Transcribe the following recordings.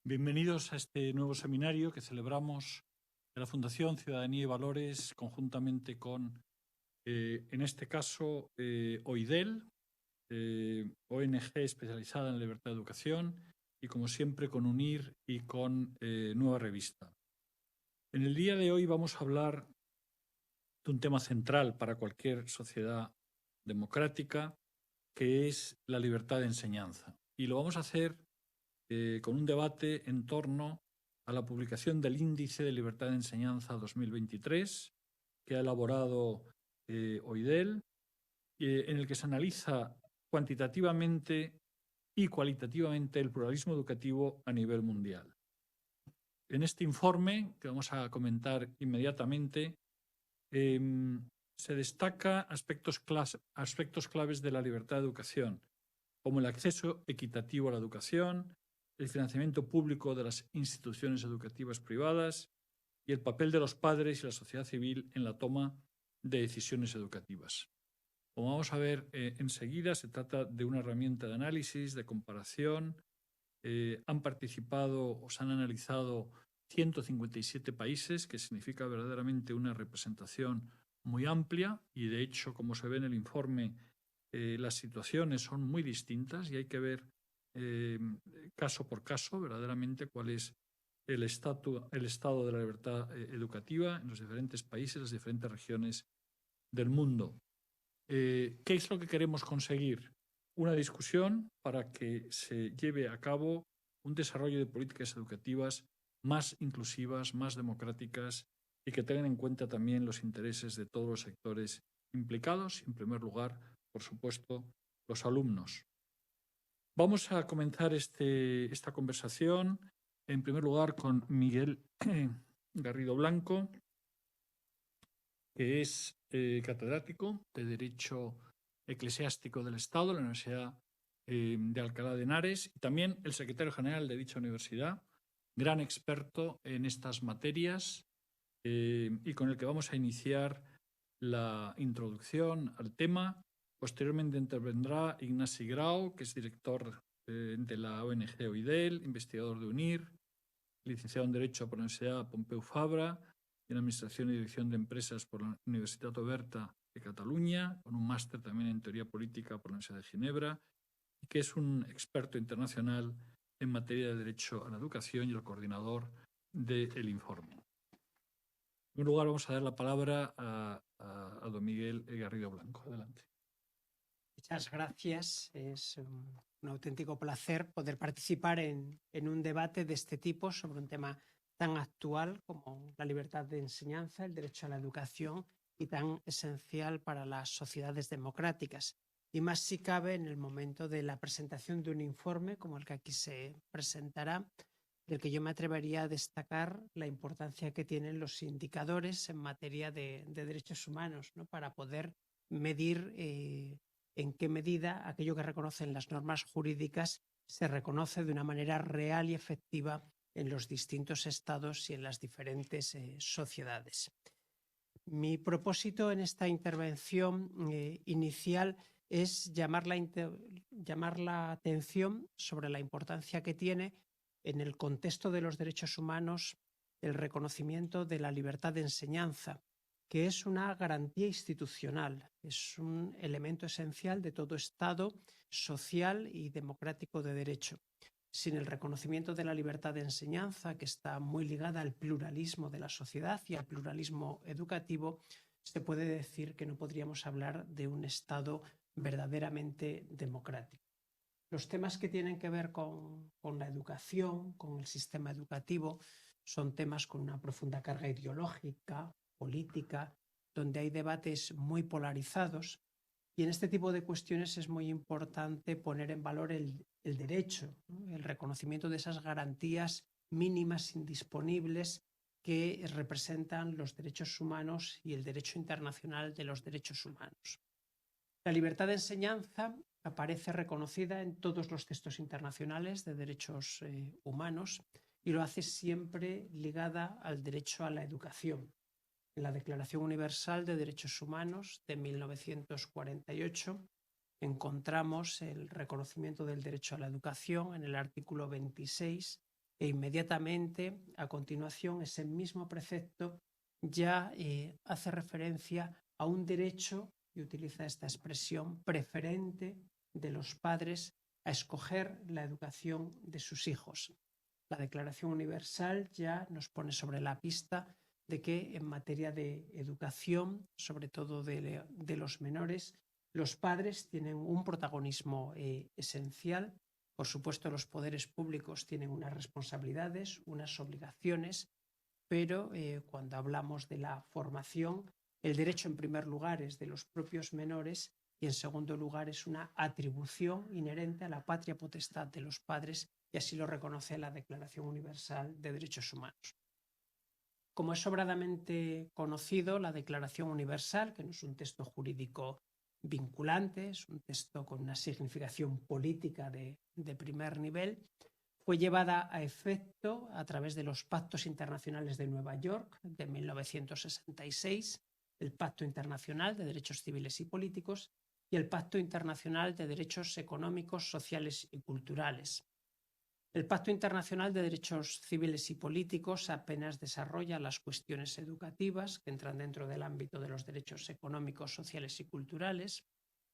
Bienvenidos a este nuevo seminario que celebramos de la Fundación Ciudadanía y Valores conjuntamente con, en este caso, OIDEL, ONG especializada en la libertad de educación, y como siempre con UNIR y con Nueva Revista. En el día de hoy vamos a hablar de un tema central para cualquier sociedad democrática, que es la libertad de enseñanza. Y lo vamos a hacer con un debate en torno a la publicación del Índice de Libertad de Enseñanza 2023, que ha elaborado OIDEL, en el que se analiza cuantitativamente y cualitativamente el pluralismo educativo a nivel mundial. En este informe, que vamos a comentar inmediatamente, se destaca aspectos claves de la libertad de educación, como el acceso equitativo a la educación, el financiamiento público de las instituciones educativas privadas y el papel de los padres y la sociedad civil en la toma de decisiones educativas. Como vamos a ver enseguida, se trata de una herramienta de análisis, de comparación. Han participado o se han analizado 157 países, que significa verdaderamente una representación muy amplia y, de hecho, como se ve en el informe, las situaciones son muy distintas y hay que ver caso por caso verdaderamente cuál es el estado de la libertad educativa en los diferentes países, las diferentes regiones del mundo. ¿Qué es lo que queremos conseguir? Una discusión para que se lleve a cabo un desarrollo de políticas educativas más inclusivas, más democráticas y que tengan en cuenta también los intereses de todos los sectores implicados y, en primer lugar, por supuesto, los alumnos. Vamos a comenzar esta conversación, en primer lugar, con Miguel Garrido Blanco, que es catedrático de Derecho Eclesiástico del Estado de la Universidad de Alcalá de Henares y también el secretario general de dicha universidad, gran experto en estas materias y con el que vamos a iniciar la introducción al tema. Posteriormente intervendrá Ignasi Grau, que es director de la ONG OIDEL, investigador de UNIR, licenciado en Derecho por la Universidad Pompeu Fabra, en Administración y Dirección de Empresas por la Universitat Oberta de Cataluña, con un máster también en Teoría Política por la Universidad de Ginebra, y que es un experto internacional en materia de derecho a la educación y el coordinador del informe. En primer lugar, vamos a dar la palabra a don Miguel Garrido Blanco. Adelante. Muchas gracias. Es un auténtico placer poder participar en un debate de este tipo sobre un tema tan actual como la libertad de enseñanza, el derecho a la educación y tan esencial para las sociedades democráticas. Y más si cabe en el momento de la presentación de un informe como el que aquí se presentará, del que yo me atrevería a destacar la importancia que tienen los indicadores en materia de derechos humanos, ¿no? Para poder medir en qué medida aquello que reconocen las normas jurídicas se reconoce de una manera real y efectiva en los distintos estados y en las diferentes sociedades. Mi propósito en esta intervención inicial es llamar la atención sobre la importancia que tiene en el contexto de los derechos humanos el reconocimiento de la libertad de enseñanza, que es una garantía institucional, es un elemento esencial de todo Estado social y democrático de derecho. Sin el reconocimiento de la libertad de enseñanza, que está muy ligada al pluralismo de la sociedad y al pluralismo educativo, se puede decir que no podríamos hablar de un Estado verdaderamente democrático. Los temas que tienen que ver con la educación, con el sistema educativo, son temas con una profunda carga ideológica, política, donde hay debates muy polarizados. Y en este tipo de cuestiones es muy importante poner en valor el derecho, ¿no? El reconocimiento de esas garantías mínimas indisponibles que representan los derechos humanos y el derecho internacional de los derechos humanos. La libertad de enseñanza aparece reconocida en todos los textos internacionales de derechos humanos y lo hace siempre ligada al derecho a la educación. En la Declaración Universal de Derechos Humanos de 1948 encontramos el reconocimiento del derecho a la educación en el artículo 26 e inmediatamente a continuación ese mismo precepto ya hace referencia a un derecho, y utiliza esta expresión, preferente de los padres a escoger la educación de sus hijos. La Declaración Universal ya nos pone sobre la pista de que en materia de educación, sobre todo de los menores, los padres tienen un protagonismo esencial. Por supuesto, los poderes públicos tienen unas responsabilidades, unas obligaciones, pero cuando hablamos de la formación, el derecho en primer lugar es de los propios menores y en segundo lugar es una atribución inherente a la patria potestad de los padres, y así lo reconoce la Declaración Universal de Derechos Humanos. Como es sobradamente conocido, la Declaración Universal, que no es un texto jurídico vinculante, es un texto con una significación política de primer nivel, fue llevada a efecto a través de los Pactos Internacionales de Nueva York de 1966, el Pacto Internacional de Derechos Civiles y Políticos y el Pacto Internacional de Derechos Económicos, Sociales y Culturales. El Pacto Internacional de Derechos Civiles y Políticos apenas desarrolla las cuestiones educativas que entran dentro del ámbito de los derechos económicos, sociales y culturales,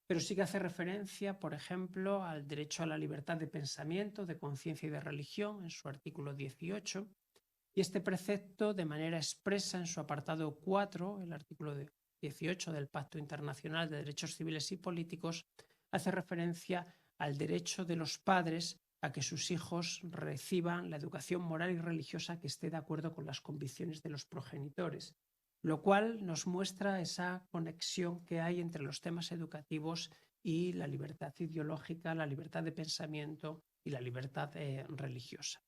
pero sí que hace referencia, por ejemplo, al derecho a la libertad de pensamiento, de conciencia y de religión en su artículo 18, y este precepto, de manera expresa en su apartado 4, el artículo 18 del Pacto Internacional de Derechos Civiles y Políticos, hace referencia al derecho de los padres a que sus hijos reciban la educación moral y religiosa que esté de acuerdo con las convicciones de los progenitores, lo cual nos muestra esa conexión que hay entre los temas educativos y la libertad ideológica, la libertad de pensamiento y la libertad religiosa.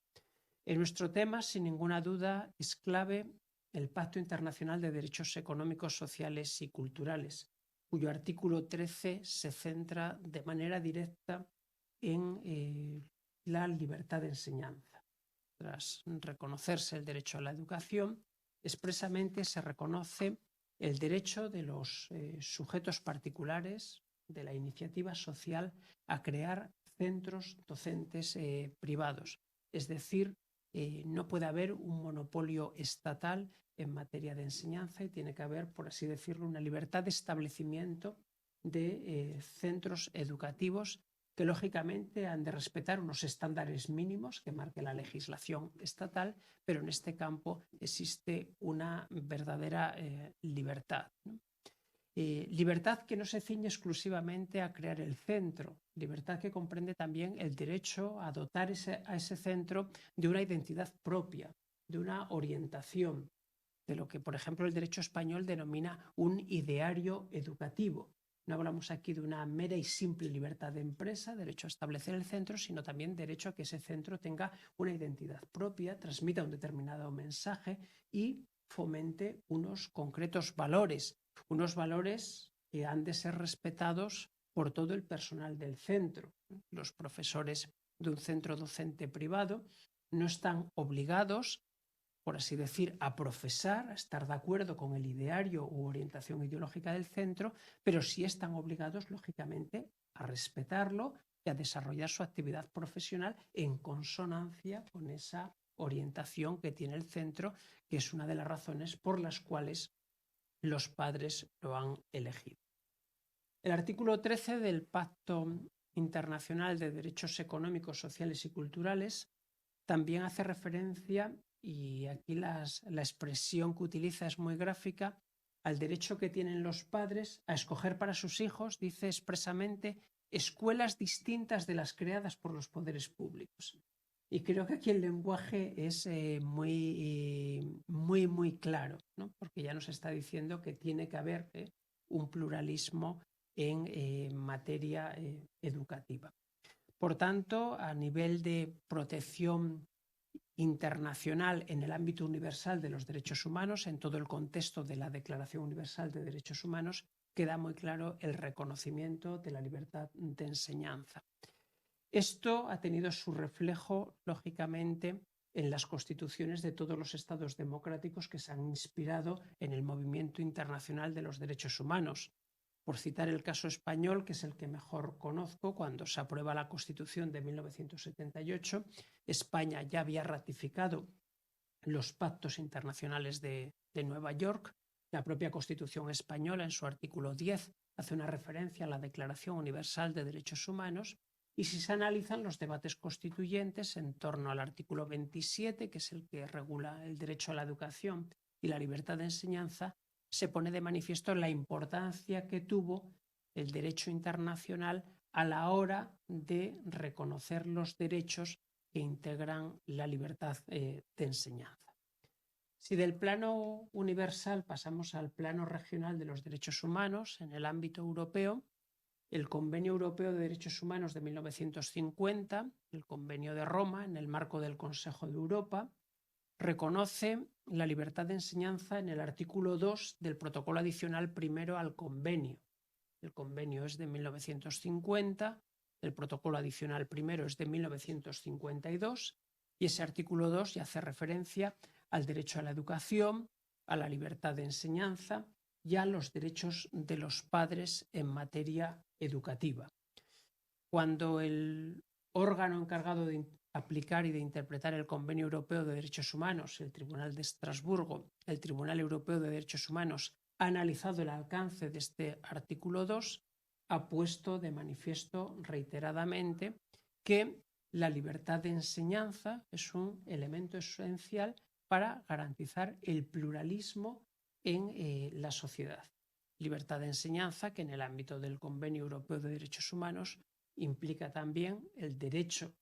En nuestro tema, sin ninguna duda, es clave el Pacto Internacional de Derechos Económicos, Sociales y Culturales, cuyo artículo 13 se centra de manera directa en la libertad de enseñanza. Tras reconocerse el derecho a la educación, expresamente se reconoce el derecho de los sujetos particulares de la iniciativa social a crear centros docentes privados. Es decir, no puede haber un monopolio estatal en materia de enseñanza y tiene que haber, por así decirlo, una libertad de establecimiento de centros educativos que lógicamente han de respetar unos estándares mínimos que marque la legislación estatal, pero en este campo existe una verdadera libertad, ¿no? Libertad que no se ciñe exclusivamente a crear el centro, libertad que comprende también el derecho a dotar a ese centro de una identidad propia, de una orientación, de lo que, por ejemplo, el derecho español denomina un ideario educativo. No hablamos aquí de una mera y simple libertad de empresa, derecho a establecer el centro, sino también derecho a que ese centro tenga una identidad propia, transmita un determinado mensaje y fomente unos concretos valores, unos valores que han de ser respetados por todo el personal del centro. Los profesores de un centro docente privado no están obligados, por así decir, a profesar, a estar de acuerdo con el ideario u orientación ideológica del centro, pero sí están obligados, lógicamente, a respetarlo y a desarrollar su actividad profesional en consonancia con esa orientación que tiene el centro, que es una de las razones por las cuales los padres lo han elegido. El artículo 13 del Pacto Internacional de Derechos Económicos, Sociales y Culturales también hace referencia, y aquí la expresión que utiliza es muy gráfica, al derecho que tienen los padres a escoger para sus hijos, dice expresamente, escuelas distintas de las creadas por los poderes públicos. Y creo que aquí el lenguaje es muy claro, ¿no? Porque ya nos está diciendo que tiene que haber un pluralismo en materia educativa. Por tanto, a nivel de protección internacional en el ámbito universal de los derechos humanos, en todo el contexto de la Declaración Universal de Derechos Humanos, queda muy claro el reconocimiento de la libertad de enseñanza. Esto ha tenido su reflejo, lógicamente, en las constituciones de todos los estados democráticos que se han inspirado en el movimiento internacional de los derechos humanos. Por citar el caso español, que es el que mejor conozco, cuando se aprueba la Constitución de 1978, España ya había ratificado los pactos internacionales de Nueva York. La propia Constitución española, en su artículo 10, hace una referencia a la Declaración Universal de Derechos Humanos, y si se analizan los debates constituyentes en torno al artículo 27, que es el que regula el derecho a la educación y la libertad de enseñanza, se pone de manifiesto la importancia que tuvo el derecho internacional a la hora de reconocer los derechos que integran la libertad de enseñanza. Si del plano universal pasamos al plano regional de los derechos humanos en el ámbito europeo, el Convenio Europeo de Derechos Humanos de 1950, el Convenio de Roma, en el marco del Consejo de Europa, reconoce la libertad de enseñanza en el artículo 2 del protocolo adicional primero al convenio. El convenio es de 1950, el protocolo adicional primero es de 1952 y ese artículo 2 ya hace referencia al derecho a la educación, a la libertad de enseñanza y a los derechos de los padres en materia educativa. Cuando el órgano encargado de aplicar y de interpretar el Convenio Europeo de Derechos Humanos, el Tribunal de Estrasburgo, el Tribunal Europeo de Derechos Humanos, ha analizado el alcance de este artículo 2, ha puesto de manifiesto reiteradamente que la libertad de enseñanza es un elemento esencial para garantizar el pluralismo en la sociedad. Libertad de enseñanza que en el ámbito del Convenio Europeo de Derechos Humanos implica también el derecho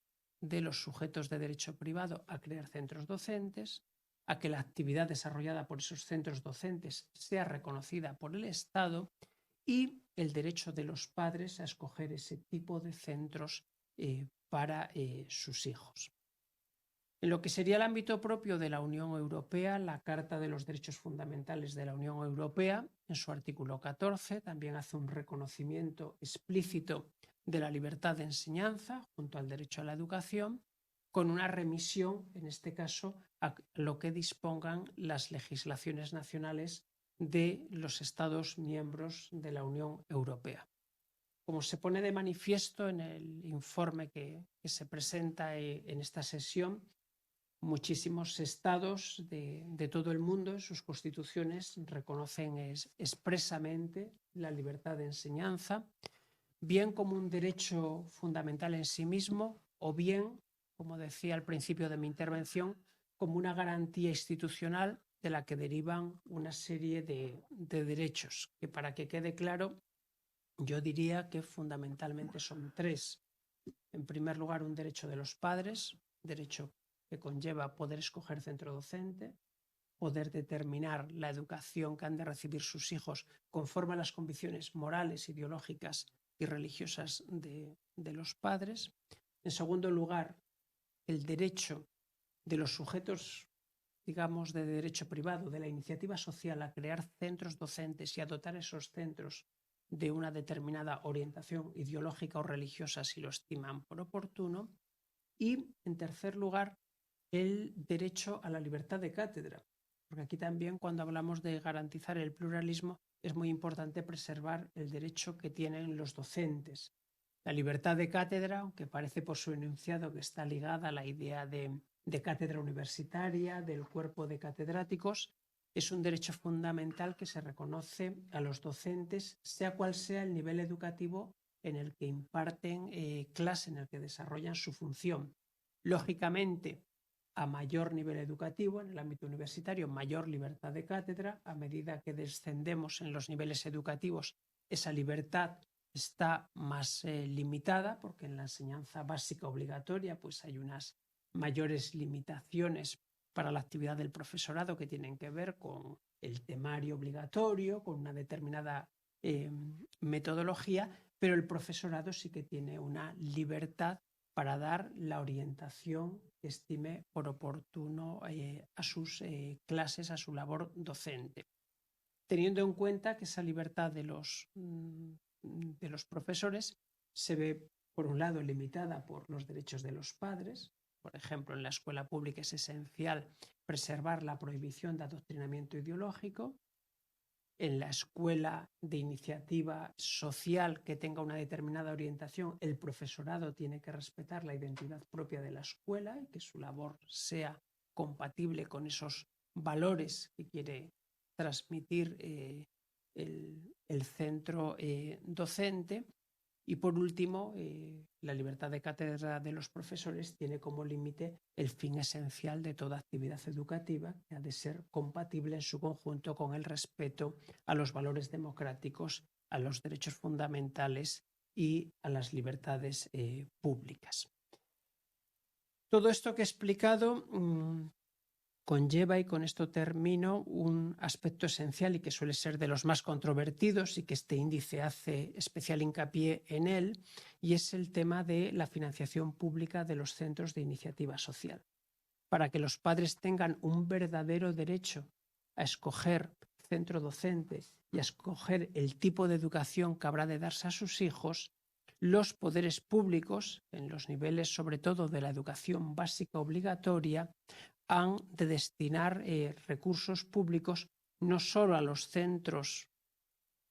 de los sujetos de derecho privado a crear centros docentes, a que la actividad desarrollada por esos centros docentes sea reconocida por el Estado y el derecho de los padres a escoger ese tipo de centros para sus hijos. En lo que sería el ámbito propio de la Unión Europea, la Carta de los Derechos Fundamentales de la Unión Europea, en su artículo 14, también hace un reconocimiento explícito de la libertad de enseñanza junto al derecho a la educación, con una remisión, en este caso, a lo que dispongan las legislaciones nacionales de los Estados miembros de la Unión Europea. Como se pone de manifiesto en el informe que se presenta en esta sesión, muchísimos estados de todo el mundo en sus constituciones reconocen expresamente la libertad de enseñanza, bien como un derecho fundamental en sí mismo o bien, como decía al principio de mi intervención, como una garantía institucional de la que derivan una serie de derechos, que para que quede claro, yo diría que fundamentalmente son tres. En primer lugar, un derecho de los padres, derecho que conlleva poder escoger centro docente, poder determinar la educación que han de recibir sus hijos conforme a las convicciones morales, ideológicas y religiosas de los padres. En segundo lugar, el derecho de los sujetos, digamos, de derecho privado, de la iniciativa social a crear centros docentes y a dotar esos centros de una determinada orientación ideológica o religiosa si lo estiman por oportuno. Y, en tercer lugar, el derecho a la libertad de cátedra, porque aquí también cuando hablamos de garantizar el pluralismo es muy importante preservar el derecho que tienen los docentes. La libertad de cátedra, aunque parece por su enunciado que está ligada a la idea de cátedra universitaria, del cuerpo de catedráticos, es un derecho fundamental que se reconoce a los docentes, sea cual sea el nivel educativo en el que imparten clase, en el que desarrollan su función. Lógicamente, a mayor nivel educativo, en el ámbito universitario, mayor libertad de cátedra. A medida que descendemos en los niveles educativos, esa libertad está más limitada, porque en la enseñanza básica obligatoria pues hay unas mayores limitaciones para la actividad del profesorado que tienen que ver con el temario obligatorio, con una determinada metodología, pero el profesorado sí que tiene una libertad para dar la orientación que estime por oportuno a sus clases, a su labor docente. Teniendo en cuenta que esa libertad de los profesores se ve, por un lado, limitada por los derechos de los padres. Por ejemplo, en la escuela pública es esencial preservar la prohibición de adoctrinamiento ideológico. en la escuela de iniciativa social que tenga una determinada orientación, el profesorado tiene que respetar la identidad propia de la escuela y que su labor sea compatible con esos valores que quiere transmitir el centro docente. Y por último, la libertad de cátedra de los profesores tiene como límite el fin esencial de toda actividad educativa, que ha de ser compatible en su conjunto con el respeto a los valores democráticos, a los derechos fundamentales y a las libertades públicas. Todo esto que he explicado conlleva, y con esto termino, un aspecto esencial y que suele ser de los más controvertidos y que este índice hace especial hincapié en él, y es el tema de la financiación pública de los centros de iniciativa social. Para que los padres tengan un verdadero derecho a escoger centro docente y a escoger el tipo de educación que habrá de darse a sus hijos, los poderes públicos, en los niveles sobre todo de la educación básica obligatoria, han de destinar recursos públicos no solo a los centros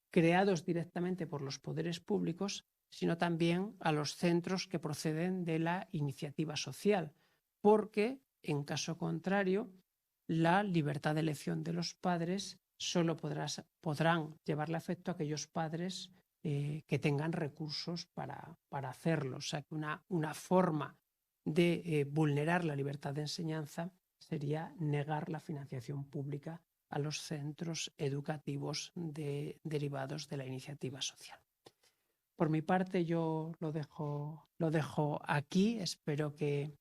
creados directamente por los poderes públicos, sino también a los centros que proceden de la iniciativa social, porque, en caso contrario, la libertad de elección de los padres solo podrán llevarle a efecto a aquellos padres que tengan recursos para hacerlo. O sea, que una forma de vulnerar la libertad de enseñanza sería negar la financiación pública a los centros educativos derivados de la iniciativa social. Por mi parte, yo lo dejo aquí. Espero que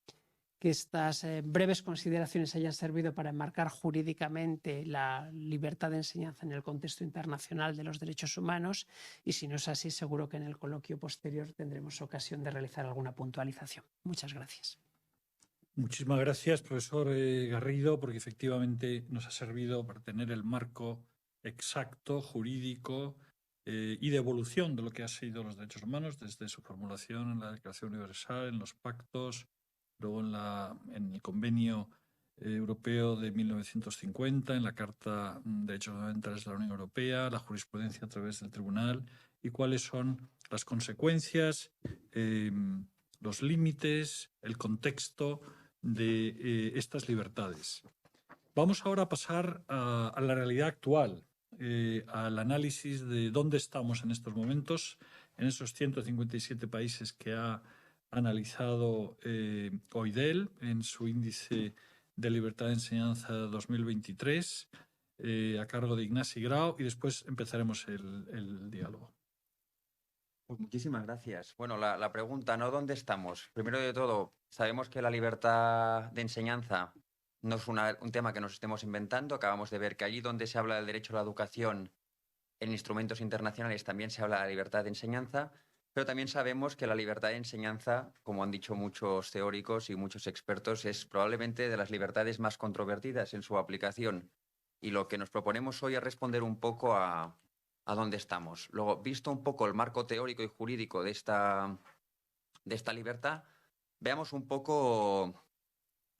estas breves consideraciones hayan servido para enmarcar jurídicamente la libertad de enseñanza en el contexto internacional de los derechos humanos, y si no es así, seguro que en el coloquio posterior tendremos ocasión de realizar alguna puntualización. Muchas gracias. Muchísimas gracias, profesor Garrido, porque efectivamente nos ha servido para tener el marco exacto, jurídico y de evolución de lo que han sido los derechos humanos desde su formulación en la Declaración Universal, en los pactos, luego en el Convenio Europeo de 1950, en la Carta de Derechos Fundamentales de la Unión Europea, la jurisprudencia a través del Tribunal, y cuáles son las consecuencias, los límites, el contexto de estas libertades. Vamos ahora a pasar a la realidad actual, al análisis de dónde estamos en estos momentos, en esos 157 países que ha analizado OIDEL en su índice de libertad de enseñanza 2023, a cargo de Ignasi Grau, y después empezaremos el diálogo. Pues muchísimas gracias. Bueno, la pregunta, ¿no? ¿Dónde estamos? Primero de todo, sabemos que la libertad de enseñanza no es un tema que nos estemos inventando. Acabamos de ver que allí donde se habla del derecho a la educación en instrumentos internacionales también se habla de la libertad de enseñanza, pero también sabemos que la libertad de enseñanza, como han dicho muchos teóricos y muchos expertos, es probablemente de las libertades más controvertidas en su aplicación. Y lo que nos proponemos hoy es responder un poco a dónde estamos. Luego, visto un poco el marco teórico y jurídico de esta libertad, veamos un poco,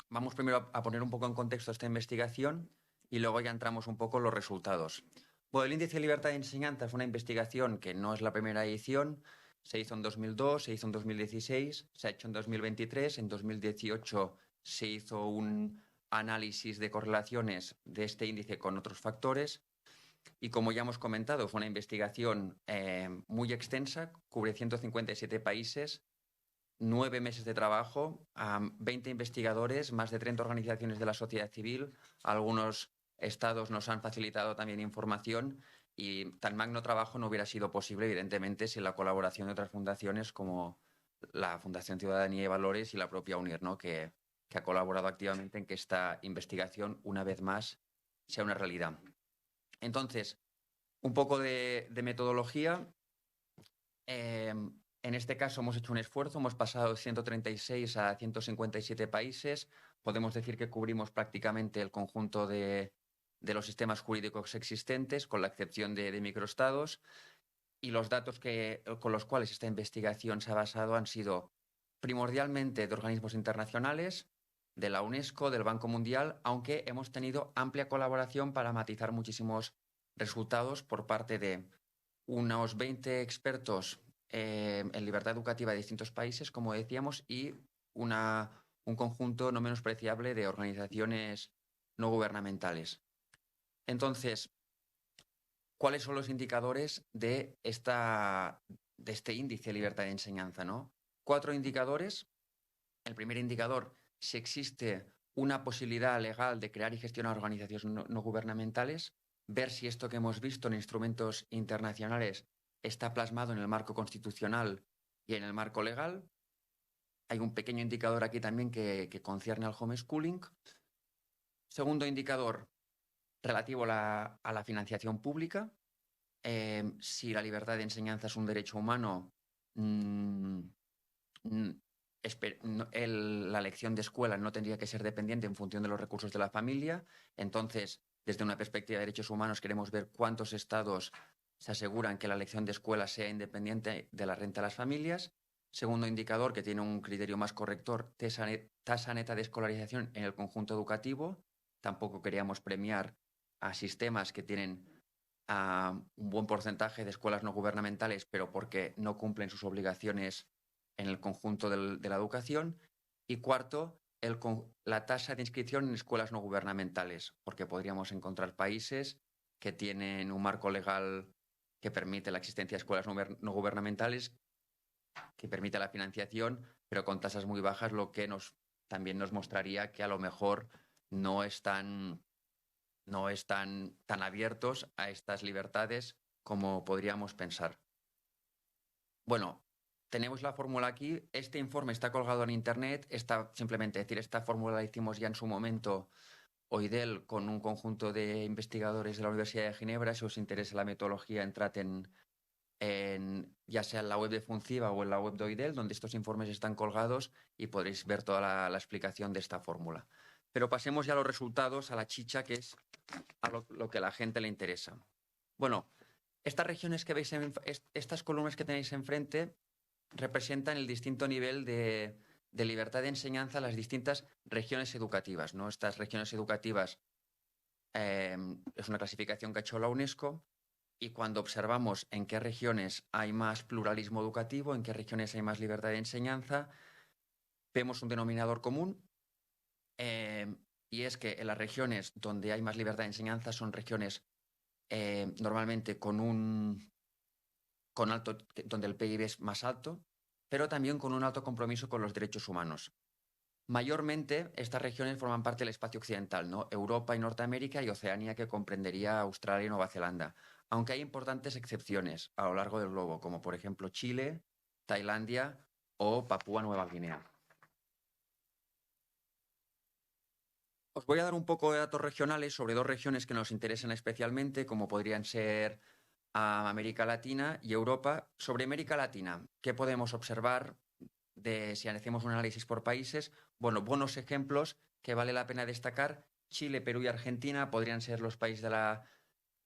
vamos primero a poner un poco en contexto esta investigación y luego ya entramos un poco en los resultados. Bueno, el Índice de Libertad de Enseñanza es una investigación que no es la primera edición, se hizo en 2002, se hizo en 2016, se ha hecho en 2023, en 2018 se hizo un análisis de correlaciones de este índice con otros factores. Y como ya hemos comentado, fue una investigación muy extensa, cubre 157 países, 9 meses de trabajo, 20 investigadores, más de 30 organizaciones de la sociedad civil. Algunos estados nos han facilitado también información, y tan magno trabajo no hubiera sido posible, evidentemente, sin la colaboración de otras fundaciones como la Fundación Ciudadanía y Valores y la propia UNIR, ¿no? que ha colaborado activamente en que esta investigación, una vez más, sea una realidad. Entonces, un poco de metodología. En este caso hemos hecho un esfuerzo, hemos pasado de 136 a 157 países. Podemos decir que cubrimos prácticamente el conjunto de los sistemas jurídicos existentes, con la excepción de microestados. Y los datos con los cuales esta investigación se ha basado han sido primordialmente de organismos internacionales, de la UNESCO, del Banco Mundial, aunque hemos tenido amplia colaboración para matizar muchísimos resultados por parte de unos 20 expertos en libertad educativa de distintos países, como decíamos, y un conjunto no menospreciable de organizaciones no gubernamentales. Entonces, ¿cuáles son los indicadores de este índice de libertad de enseñanza, ¿no? 4 indicadores. El primer indicador, si existe una posibilidad legal de crear y gestionar organizaciones no gubernamentales, ver si esto que hemos visto en instrumentos internacionales está plasmado en el marco constitucional y en el marco legal. Hay un pequeño indicador aquí también que concierne al homeschooling. Segundo indicador, relativo a la financiación pública. Si la libertad de enseñanza es un derecho humano, la elección de escuela no tendría que ser dependiente en función de los recursos de la familia. Entonces, desde una perspectiva de derechos humanos, queremos ver cuántos estados se aseguran que la elección de escuela sea independiente de la renta de las familias. Segundo indicador, que tiene un criterio más corrector, tasa neta de escolarización en el conjunto educativo. Tampoco queríamos premiar a sistemas que tienen un buen porcentaje de escuelas no gubernamentales, pero porque no cumplen sus obligaciones en el conjunto de la educación. Y cuarto, la tasa de inscripción en escuelas no gubernamentales, porque podríamos encontrar países que tienen un marco legal que permite la existencia de escuelas no gubernamentales, que permite la financiación, pero con tasas muy bajas, lo que también nos mostraría que a lo mejor no están tan abiertos a estas libertades como podríamos pensar. Bueno, tenemos la fórmula aquí. Este informe está colgado en Internet. Esta fórmula la hicimos ya en su momento OIDEL con un conjunto de investigadores de la Universidad de Ginebra. Si os interesa la metodología, entrad ya sea en la web de Funciva o en la web de OIDEL, donde estos informes están colgados y podréis ver toda la explicación de esta fórmula. Pero pasemos ya a los resultados, a la chicha, que es a lo que a la gente le interesa. Bueno, estas regiones que veis, estas columnas que tenéis enfrente, representan el distinto nivel de libertad de enseñanza a las distintas regiones educativas, ¿no? Estas regiones educativas es una clasificación que ha hecho la UNESCO, y cuando observamos en qué regiones hay más pluralismo educativo, en qué regiones hay más libertad de enseñanza, vemos un denominador común, y es que en las regiones donde hay más libertad de enseñanza son regiones normalmente donde el PIB es más alto, pero también con un alto compromiso con los derechos humanos. Mayormente, estas regiones forman parte del espacio occidental, ¿no? Europa y Norteamérica, y Oceanía, que comprendería Australia y Nueva Zelanda, aunque hay importantes excepciones a lo largo del globo, como por ejemplo Chile, Tailandia o Papúa Nueva Guinea. Os voy a dar un poco de datos regionales sobre 2 regiones que nos interesan especialmente, como podrían ser América Latina y Europa. Sobre América Latina, ¿qué podemos observar si hacemos un análisis por países? Bueno, buenos ejemplos que vale la pena destacar. Chile, Perú y Argentina podrían ser los países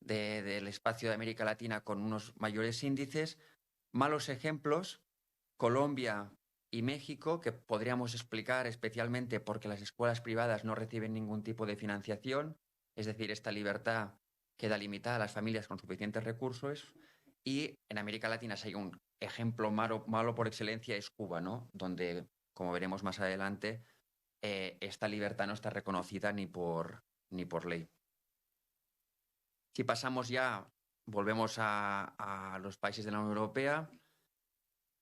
del espacio de América Latina con unos mayores índices. Malos ejemplos, Colombia y México, que podríamos explicar especialmente porque las escuelas privadas no reciben ningún tipo de financiación, es decir, esta libertad queda limitada a las familias con suficientes recursos. Y en América Latina, si hay un ejemplo malo por excelencia, es Cuba, ¿no? Donde, como veremos más adelante, esta libertad no está reconocida ni por ley. Si pasamos ya, volvemos a los países de la Unión Europea.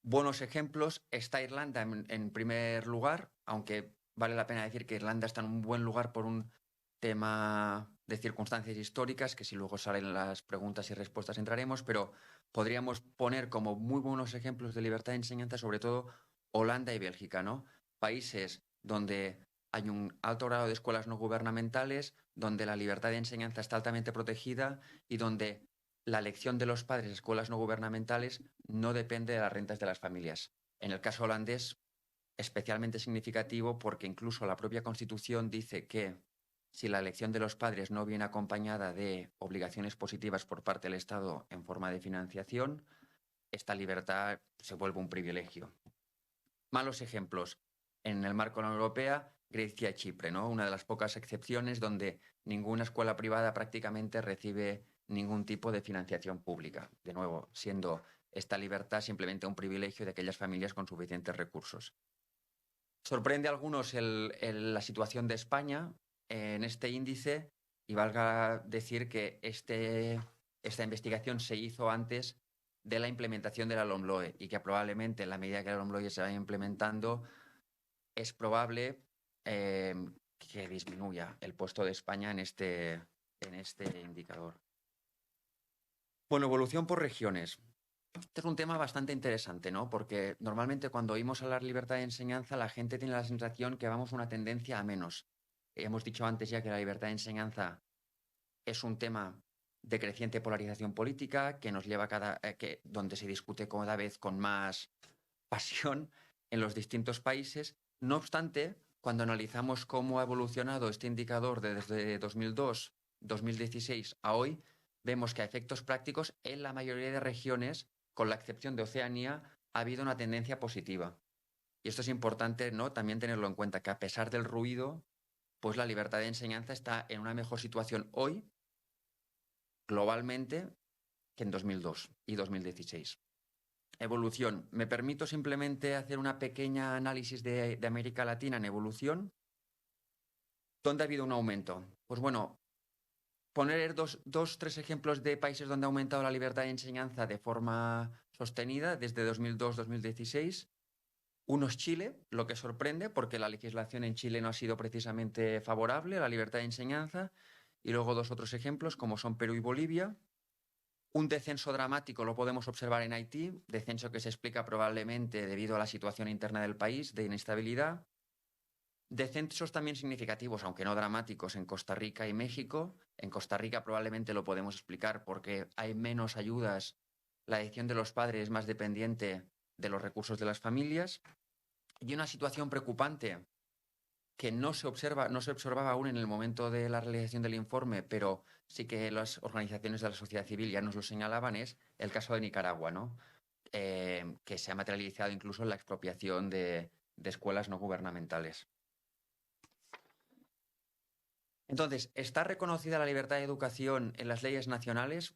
Buenos ejemplos, está Irlanda en primer lugar, aunque vale la pena decir que Irlanda está en un buen lugar por un tema de circunstancias históricas, que si luego salen las preguntas y respuestas entraremos, pero podríamos poner como muy buenos ejemplos de libertad de enseñanza, sobre todo Holanda y Bélgica, ¿no? Países donde hay un alto grado de escuelas no gubernamentales, donde la libertad de enseñanza está altamente protegida y donde la elección de los padres de escuelas no gubernamentales no depende de las rentas de las familias. En el caso holandés, especialmente significativo porque incluso la propia Constitución dice que si la elección de los padres no viene acompañada de obligaciones positivas por parte del Estado en forma de financiación, esta libertad se vuelve un privilegio. Malos ejemplos. En el marco de la Unión Europea, Grecia y Chipre, ¿no? Una de las pocas excepciones donde ninguna escuela privada prácticamente recibe ningún tipo de financiación pública. De nuevo, siendo esta libertad simplemente un privilegio de aquellas familias con suficientes recursos. Sorprende a algunos la situación de España en este índice, y valga decir que esta investigación se hizo antes de la implementación de la LOMLOE y que probablemente en la medida que la LOMLOE se vaya implementando es probable que disminuya el puesto de España en este indicador. Bueno, evolución por regiones. Este es un tema bastante interesante, ¿no? Porque normalmente cuando oímos hablar de libertad de enseñanza, la gente tiene la sensación que vamos una tendencia a menos. Hemos dicho antes ya que la libertad de enseñanza es un tema de creciente polarización política que nos lleva donde se discute cada vez con más pasión en los distintos países. No obstante, cuando analizamos cómo ha evolucionado este indicador desde 2002, 2016 a hoy, vemos que a efectos prácticos en la mayoría de regiones, con la excepción de Oceanía, ha habido una tendencia positiva. Y esto es importante, ¿no?, también tenerlo en cuenta, que a pesar del ruido, pues la libertad de enseñanza está en una mejor situación hoy, globalmente, que en 2002 y 2016. Evolución. Me permito simplemente hacer una pequeña análisis de América Latina en evolución. ¿Dónde ha habido un aumento? Pues bueno, poner tres ejemplos de países donde ha aumentado la libertad de enseñanza de forma sostenida desde 2002-2016. Uno es Chile, lo que sorprende porque la legislación en Chile no ha sido precisamente favorable a la libertad de enseñanza. Y luego dos otros ejemplos como son Perú y Bolivia. Un descenso dramático lo podemos observar en Haití, descenso que se explica probablemente debido a la situación interna del país de inestabilidad. Descensos también significativos, aunque no dramáticos, en Costa Rica y México. En Costa Rica probablemente lo podemos explicar porque hay menos ayudas, la decisión de los padres es más dependiente de los recursos de las familias. Y una situación preocupante que no se observaba aún en el momento de la realización del informe, pero sí que las organizaciones de la sociedad civil ya nos lo señalaban, es el caso de Nicaragua, ¿no? Que se ha materializado incluso en la expropiación de escuelas no gubernamentales. Entonces, ¿está reconocida la libertad de educación en las leyes nacionales?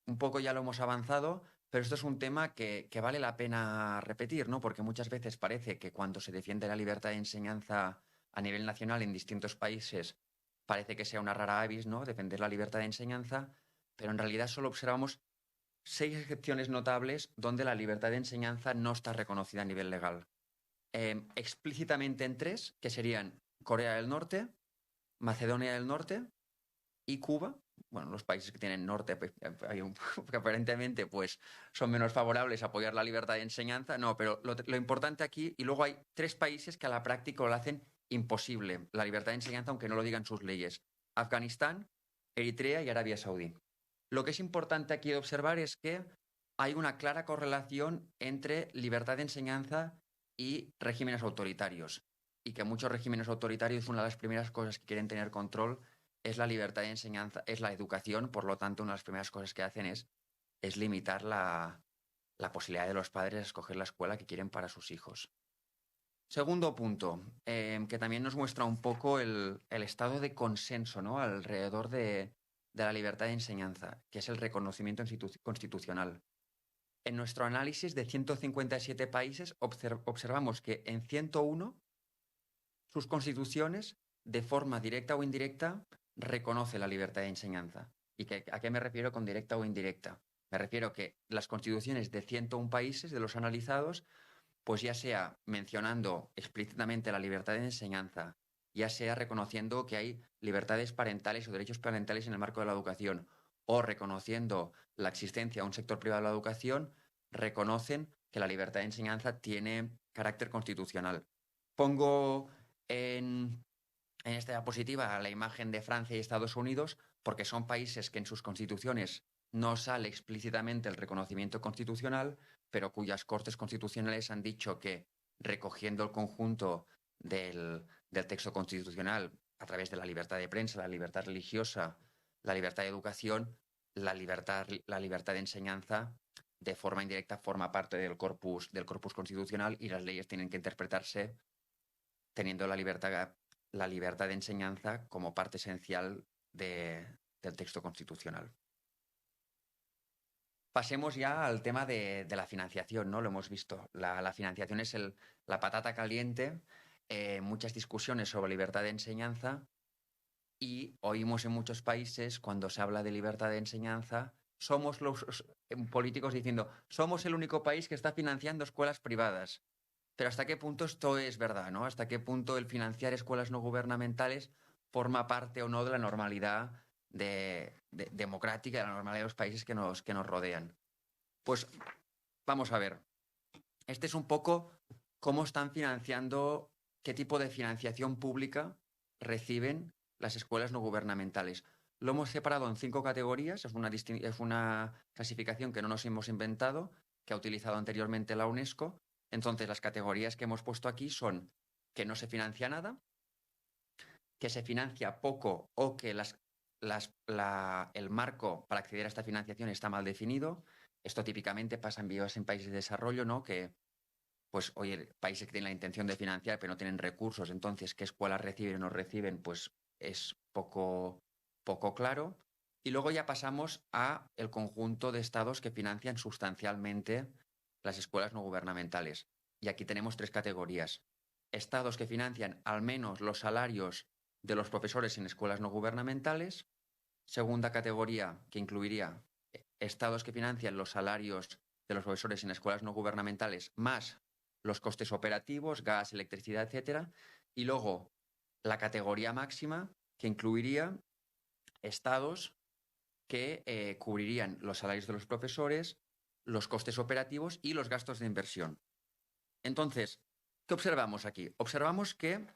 Un poco ya lo hemos avanzado, pero esto es un tema que vale la pena repetir, ¿no? Porque muchas veces parece que cuando se defiende la libertad de enseñanza a nivel nacional en distintos países parece que sea una rara avis, ¿no?, defender la libertad de enseñanza, pero en realidad solo observamos 6 excepciones notables donde la libertad de enseñanza no está reconocida a nivel legal. Explícitamente en 3, que serían Corea del Norte, Macedonia del Norte y Cuba. Bueno, los países que tienen norte, pues, que aparentemente pues, son menos favorables a apoyar la libertad de enseñanza. No, pero lo importante aquí, y luego hay 3 países que a la práctica lo hacen imposible, la libertad de enseñanza, aunque no lo digan sus leyes: Afganistán, Eritrea y Arabia Saudí. Lo que es importante aquí observar es que hay una clara correlación entre libertad de enseñanza y regímenes autoritarios, y que muchos regímenes autoritarios, una de las primeras cosas que quieren tener control es la libertad de enseñanza, es la educación. Por lo tanto, una de las primeras cosas que hacen es limitar la posibilidad de los padres de escoger la escuela que quieren para sus hijos. Segundo punto, que también nos muestra un poco el estado de consenso, ¿no?, alrededor de la libertad de enseñanza, que es el reconocimiento constitucional. En nuestro análisis de 157 países observamos que en 101 sus constituciones, de forma directa o indirecta, reconoce la libertad de enseñanza. ¿Y a qué me refiero con directa o indirecta? Me refiero que las constituciones de 101 países, de los analizados, pues ya sea mencionando explícitamente la libertad de enseñanza, ya sea reconociendo que hay libertades parentales o derechos parentales en el marco de la educación, o reconociendo la existencia de un sector privado de la educación, reconocen que la libertad de enseñanza tiene carácter constitucional. Pongo en esta diapositiva la imagen de Francia y Estados Unidos porque son países que en sus constituciones no sale explícitamente el reconocimiento constitucional, pero cuyas cortes constitucionales han dicho que, recogiendo el conjunto del texto constitucional a través de la libertad de prensa, la libertad religiosa, la libertad de educación, la libertad de enseñanza, de forma indirecta forma parte del corpus constitucional, y las leyes tienen que interpretarse teniendo la libertad de enseñanza como parte esencial del texto constitucional. pasemos ya al tema de la financiación, ¿no? Lo hemos visto. La financiación es la patata caliente, muchas discusiones sobre libertad de enseñanza y oímos en muchos países cuando se habla de libertad de enseñanza, somos los políticos diciendo, somos el único país que está financiando escuelas privadas. Pero ¿hasta qué punto esto es verdad, ¿no? ¿Hasta qué punto el financiar escuelas no gubernamentales forma parte o no de la normalidad democrática, de la normalidad de los países que nos rodean? Pues vamos a ver. Este es un poco cómo están financiando, qué tipo de financiación pública reciben las escuelas no gubernamentales. Lo hemos separado en 5 categorías, es una clasificación que no nos hemos inventado, que ha utilizado anteriormente la UNESCO. Entonces, las categorías que hemos puesto aquí son que no se financia nada, que se financia poco o que el marco para acceder a esta financiación está mal definido. Esto típicamente pasa en países de desarrollo, ¿no? Que, pues, oye, países que tienen la intención de financiar pero no tienen recursos, entonces, ¿qué escuelas reciben o no reciben? Pues es poco claro. Y luego ya pasamos a el conjunto de estados que financian sustancialmente las escuelas no gubernamentales. Y aquí tenemos 3 categorías. Estados que financian al menos los salarios de los profesores en escuelas no gubernamentales. Segunda categoría, que incluiría estados que financian los salarios de los profesores en escuelas no gubernamentales más los costes operativos, gas, electricidad, etcétera. Y luego la categoría máxima, que incluiría estados que cubrirían los salarios de los profesores, los costes operativos y los gastos de inversión. Entonces, ¿qué observamos aquí? Observamos que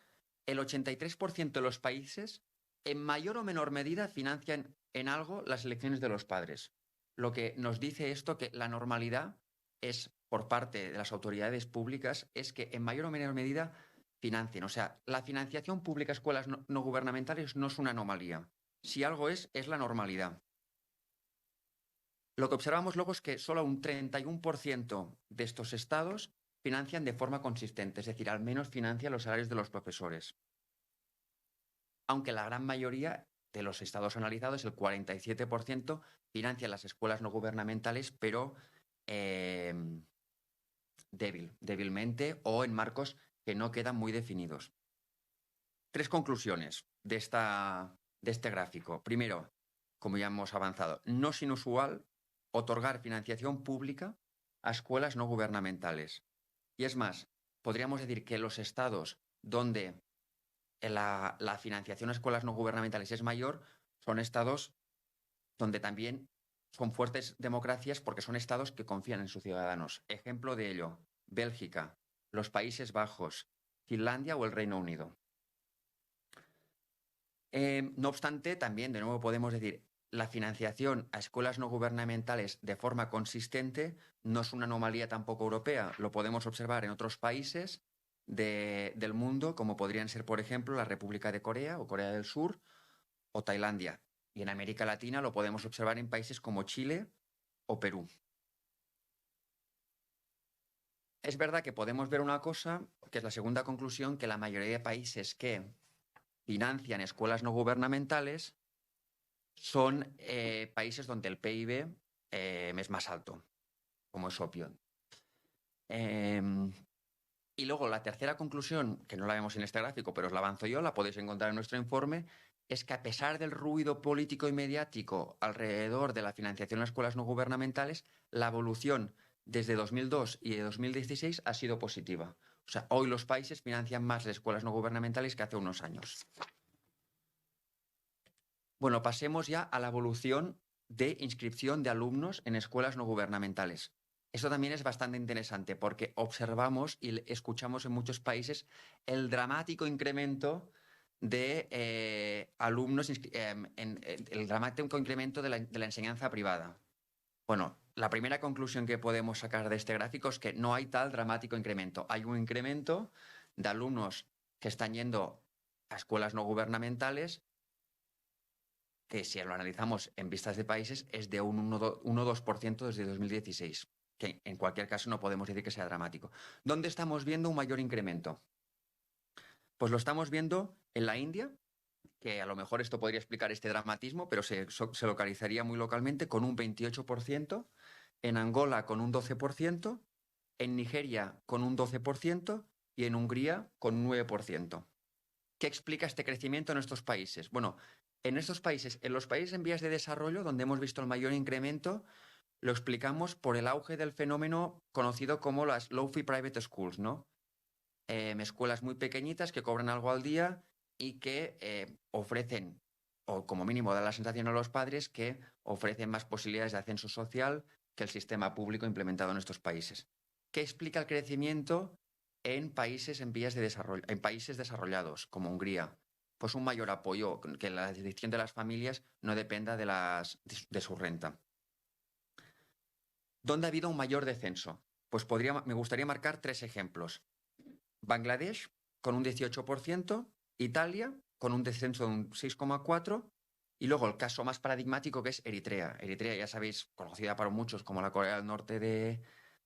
el 83% de los países, en mayor o menor medida, financian en algo las elecciones de los padres. Lo que nos dice esto que la normalidad es, por parte de las autoridades públicas, es que en mayor o menor medida financien. O sea, la financiación pública a escuelas no gubernamentales no es una anomalía. Si algo es la normalidad. Lo que observamos luego es que solo un 31% de estos estados financian de forma consistente, es decir, al menos financian los salarios de los profesores. Aunque la gran mayoría de los estados analizados, el 47%, financian las escuelas no gubernamentales, pero débilmente o en marcos que no quedan muy definidos. 3 conclusiones de este gráfico. Primero, como ya hemos avanzado, no es inusual otorgar financiación pública a escuelas no gubernamentales. Y es más, podríamos decir que los estados donde la financiación a escuelas no gubernamentales es mayor son estados donde también son fuertes democracias porque son estados que confían en sus ciudadanos. Ejemplo de ello, Bélgica, los Países Bajos, Finlandia o el Reino Unido. No obstante, también, de nuevo, podemos decir, la financiación a escuelas no gubernamentales de forma consistente no es una anomalía tampoco europea. Lo podemos observar en otros países del mundo, como podrían ser, por ejemplo, la República de Corea o Corea del Sur o Tailandia. Y en América Latina lo podemos observar en países como Chile o Perú. Es verdad que podemos ver una cosa, que es la segunda conclusión, que la mayoría de países que financian escuelas no gubernamentales son países donde el PIB es más alto, como es obvio. Y luego la tercera conclusión, que no la vemos en este gráfico, pero os la avanzo yo, la podéis encontrar en nuestro informe, es que a pesar del ruido político y mediático alrededor de la financiación de las escuelas no gubernamentales, la evolución desde 2002 y de 2016 ha sido positiva. O sea, hoy los países financian más las escuelas no gubernamentales que hace unos años. Bueno, pasemos ya a la evolución de inscripción de alumnos en escuelas no gubernamentales. Esto también es bastante interesante porque observamos y escuchamos en muchos países el dramático incremento de alumnos, el dramático incremento de la enseñanza privada. Bueno, la primera conclusión que podemos sacar de este gráfico es que no hay tal dramático incremento. Hay un incremento de alumnos que están yendo a escuelas no gubernamentales que, si lo analizamos en vistas de países, es de un 1,2% desde 2016, que en cualquier caso no podemos decir que sea dramático. ¿Dónde estamos viendo un mayor incremento? Pues lo estamos viendo en la India, que a lo mejor esto podría explicar este dramatismo, pero se localizaría muy localmente con un 28%, en Angola con un 12%, en Nigeria con un 12% y en Hungría con un 9%. ¿Qué explica este crecimiento en estos países? Bueno, en estos países, en los países en vías de desarrollo, donde hemos visto el mayor incremento, lo explicamos por el auge del fenómeno conocido como las low-fee private schools, ¿no? Escuelas muy pequeñitas que cobran algo al día y que ofrecen, o como mínimo da la sensación a los padres, que ofrecen más posibilidades de ascenso social que el sistema público implementado en estos países. ¿Qué explica el crecimiento en países en vías de desarrollo, en países desarrollados, como Hungría? Pues un mayor apoyo, que la decisión de las familias no dependa de su renta. ¿Dónde ha habido un mayor descenso? Pues me gustaría marcar 3 ejemplos. Bangladesh, con un 18%, Italia, con un descenso de un 6,4%, y luego el caso más paradigmático, que es Eritrea. Eritrea, ya sabéis, conocida para muchos como la Corea del Norte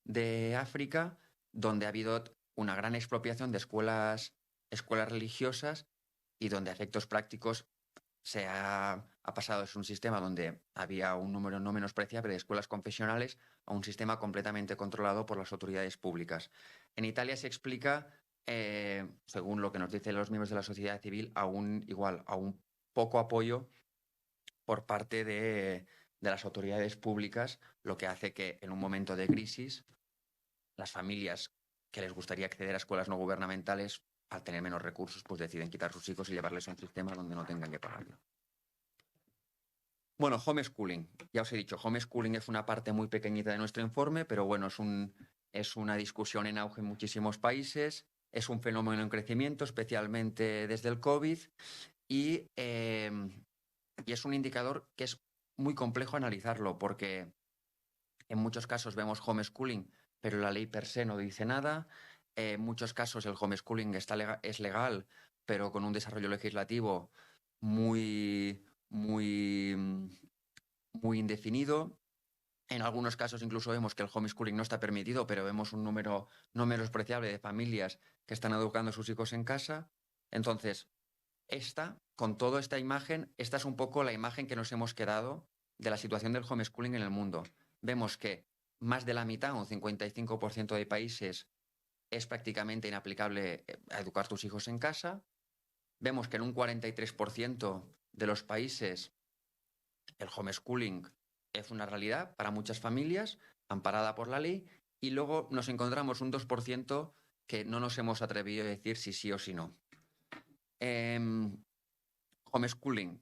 de África, donde ha habido una gran expropiación de escuelas religiosas y donde a efectos prácticos ha pasado de un sistema donde había un número no menospreciable de escuelas confesionales a un sistema completamente controlado por las autoridades públicas. En Italia se explica, según lo que nos dicen los miembros de la sociedad civil, a un poco apoyo por parte de las autoridades públicas, lo que hace que en un momento de crisis las familias que les gustaría acceder a escuelas no gubernamentales, al tener menos recursos, pues deciden quitar sus hijos y llevarles a un sistema donde no tengan que pagarlo. Bueno, homeschooling. Ya os he dicho, homeschooling es una parte muy pequeñita de nuestro informe, pero bueno, es una discusión en auge en muchísimos países, es un fenómeno en crecimiento, especialmente desde el COVID, y es un indicador que es muy complejo analizarlo, porque en muchos casos vemos homeschooling, pero la ley per se no dice nada. En muchos casos el homeschooling es legal, pero con un desarrollo legislativo muy indefinido. En algunos casos incluso vemos que el homeschooling no está permitido, pero vemos un número no menospreciable de familias que están educando a sus hijos en casa. Entonces, con toda esta imagen, esta es un poco la imagen que nos hemos quedado de la situación del homeschooling en el mundo. Vemos que más de la mitad, un 55% de países, es prácticamente inaplicable a educar tus hijos en casa. Vemos que en un 43% de los países el homeschooling es una realidad para muchas familias, amparada por la ley, y luego nos encontramos un 2% que no nos hemos atrevido a decir si sí o si no. Homeschooling.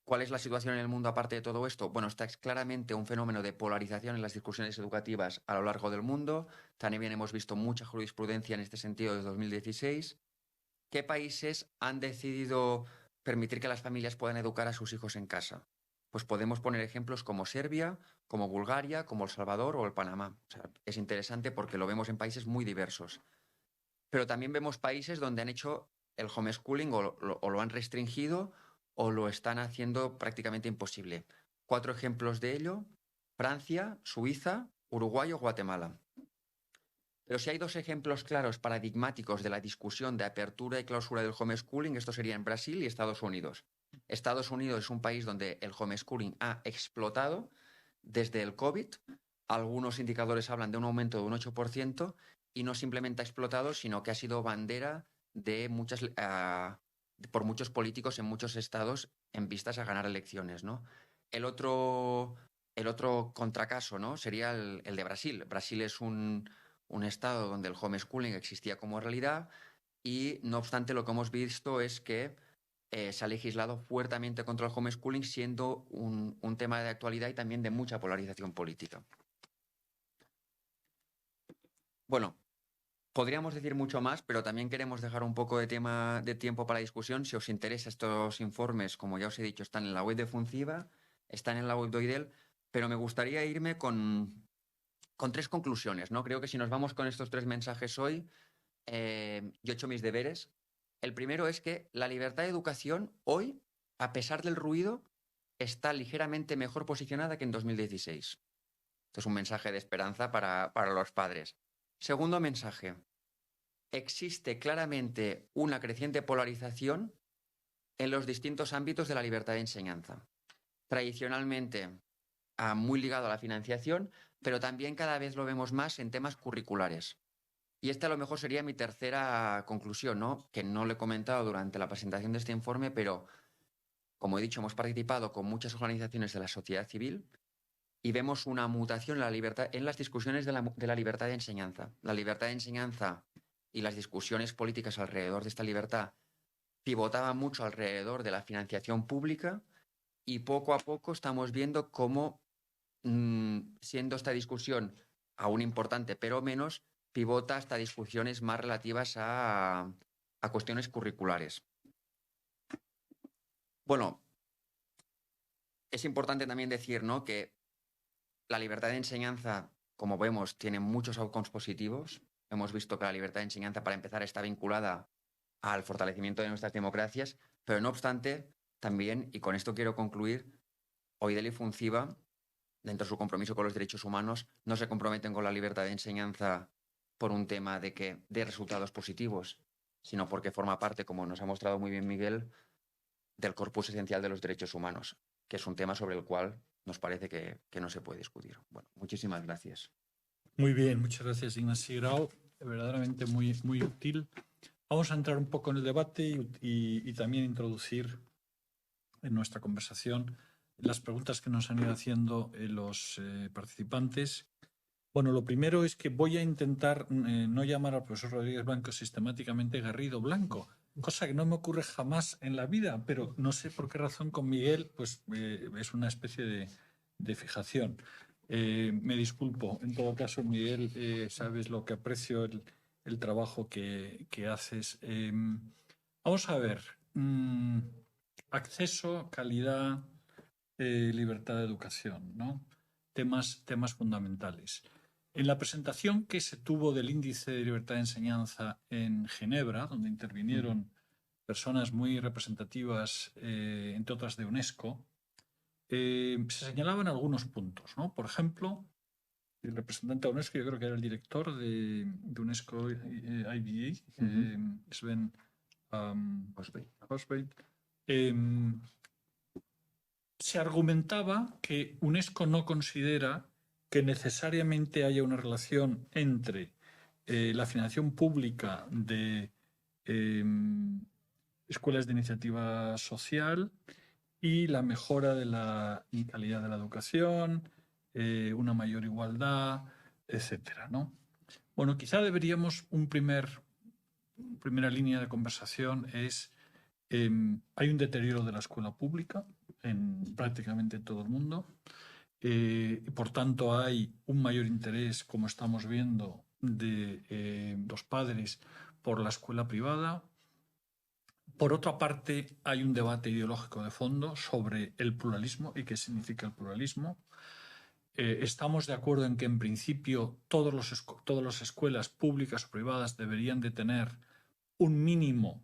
¿Cuál es la situación en el mundo aparte de todo esto? Bueno, está claramente un fenómeno de polarización en las discusiones educativas a lo largo del mundo. También hemos visto mucha jurisprudencia en este sentido desde 2016. ¿Qué países han decidido permitir que las familias puedan educar a sus hijos en casa? Pues podemos poner ejemplos como Serbia, como Bulgaria, como El Salvador o el Panamá. O sea, es interesante porque lo vemos en países muy diversos. Pero también vemos países donde han hecho el homeschooling o lo han restringido o lo están haciendo prácticamente imposible. 4 ejemplos de ello: Francia, Suiza, Uruguay o Guatemala. Pero si hay 2 ejemplos claros paradigmáticos de la discusión de apertura y clausura del homeschooling, estos serían Brasil y Estados Unidos. Estados Unidos es un país donde el homeschooling ha explotado desde el COVID. Algunos indicadores hablan de un aumento de un 8%, y no simplemente ha explotado, sino que ha sido bandera de por muchos políticos en muchos estados en vistas a ganar elecciones, ¿no? El otro contracaso, ¿no?, sería el de Brasil. Brasil es un estado donde el homeschooling existía como realidad y, no obstante, lo que hemos visto es que se ha legislado fuertemente contra el homeschooling, siendo un tema de actualidad y también de mucha polarización política. Bueno, podríamos decir mucho más, pero también queremos dejar un poco de tiempo para la discusión. Si os interesa, estos informes, como ya os he dicho, están en la web de Funciva, están en la web de OIDEL, pero me gustaría irme con 3 conclusiones, ¿no? Creo que si nos vamos con estos 3 mensajes hoy, yo he hecho mis deberes. El primero es que la libertad de educación hoy, a pesar del ruido, está ligeramente mejor posicionada que en 2016. Esto es un mensaje de esperanza para los padres. Segundo mensaje: existe claramente una creciente polarización en los distintos ámbitos de la libertad de enseñanza. Tradicionalmente, muy ligado a la financiación, pero también cada vez lo vemos más en temas curriculares. Y esta a lo mejor sería mi tercera conclusión, ¿no? Que no lo he comentado durante la presentación de este informe, pero como he dicho, hemos participado con muchas organizaciones de la sociedad civil y vemos una mutación en la libertad, en las discusiones de la libertad de enseñanza. La libertad de enseñanza y las discusiones políticas alrededor de esta libertad pivotaban mucho alrededor de la financiación pública y poco a poco estamos viendo cómo, siendo esta discusión aún importante, pero menos, pivota hasta discusiones más relativas a cuestiones curriculares. Bueno, es importante también decir, ¿no?, que la libertad de enseñanza, como vemos, tiene muchos outcomes positivos. Hemos visto que la libertad de enseñanza, para empezar, está vinculada al fortalecimiento de nuestras democracias, pero no obstante, también, y con esto quiero concluir, OIDEL y FUNCIVA, dentro de su compromiso con los derechos humanos, no se comprometen con la libertad de enseñanza por un tema de resultados positivos, sino porque forma parte, como nos ha mostrado muy bien Miguel, del corpus esencial de los derechos humanos, que es un tema sobre el cual nos parece que no se puede discutir. Bueno, muchísimas gracias. Muy bien, muchas gracias, Ignacio Grau. Verdaderamente muy, muy útil. Vamos a entrar un poco en el debate y también introducir en nuestra conversación las preguntas que nos han ido haciendo los participantes. Bueno, lo primero es que voy a intentar no llamar al profesor Rodríguez Blanco sistemáticamente Garrido Blanco, cosa que no me ocurre jamás en la vida, pero no sé por qué razón con Miguel pues es una especie de fijación. Me disculpo, en todo caso, Miguel, sabes lo que aprecio el trabajo que haces. Vamos a ver, acceso, calidad, libertad de educación, ¿no? Temas fundamentales. En la presentación que se tuvo del Índice de Libertad de Enseñanza en Ginebra, donde intervinieron personas muy representativas, entre otras de UNESCO, se señalaban algunos puntos, ¿no? Por ejemplo, el representante de UNESCO, yo creo que era el director de UNESCO IBE, Sven Hosbeit, se argumentaba que UNESCO no considera que necesariamente haya una relación entre la financiación pública de escuelas de iniciativa social y la mejora de la calidad de la educación, una mayor igualdad, etcétera, ¿no? Bueno, quizá deberíamos primera línea de conversación es hay un deterioro de la escuela pública en prácticamente todo el mundo. Por tanto, hay un mayor interés, como estamos viendo, de los padres por la escuela privada. Por otra parte, hay un debate ideológico de fondo sobre el pluralismo y qué significa el pluralismo. Estamos de acuerdo en que, en principio, todas las escuelas públicas o privadas deberían de tener un mínimo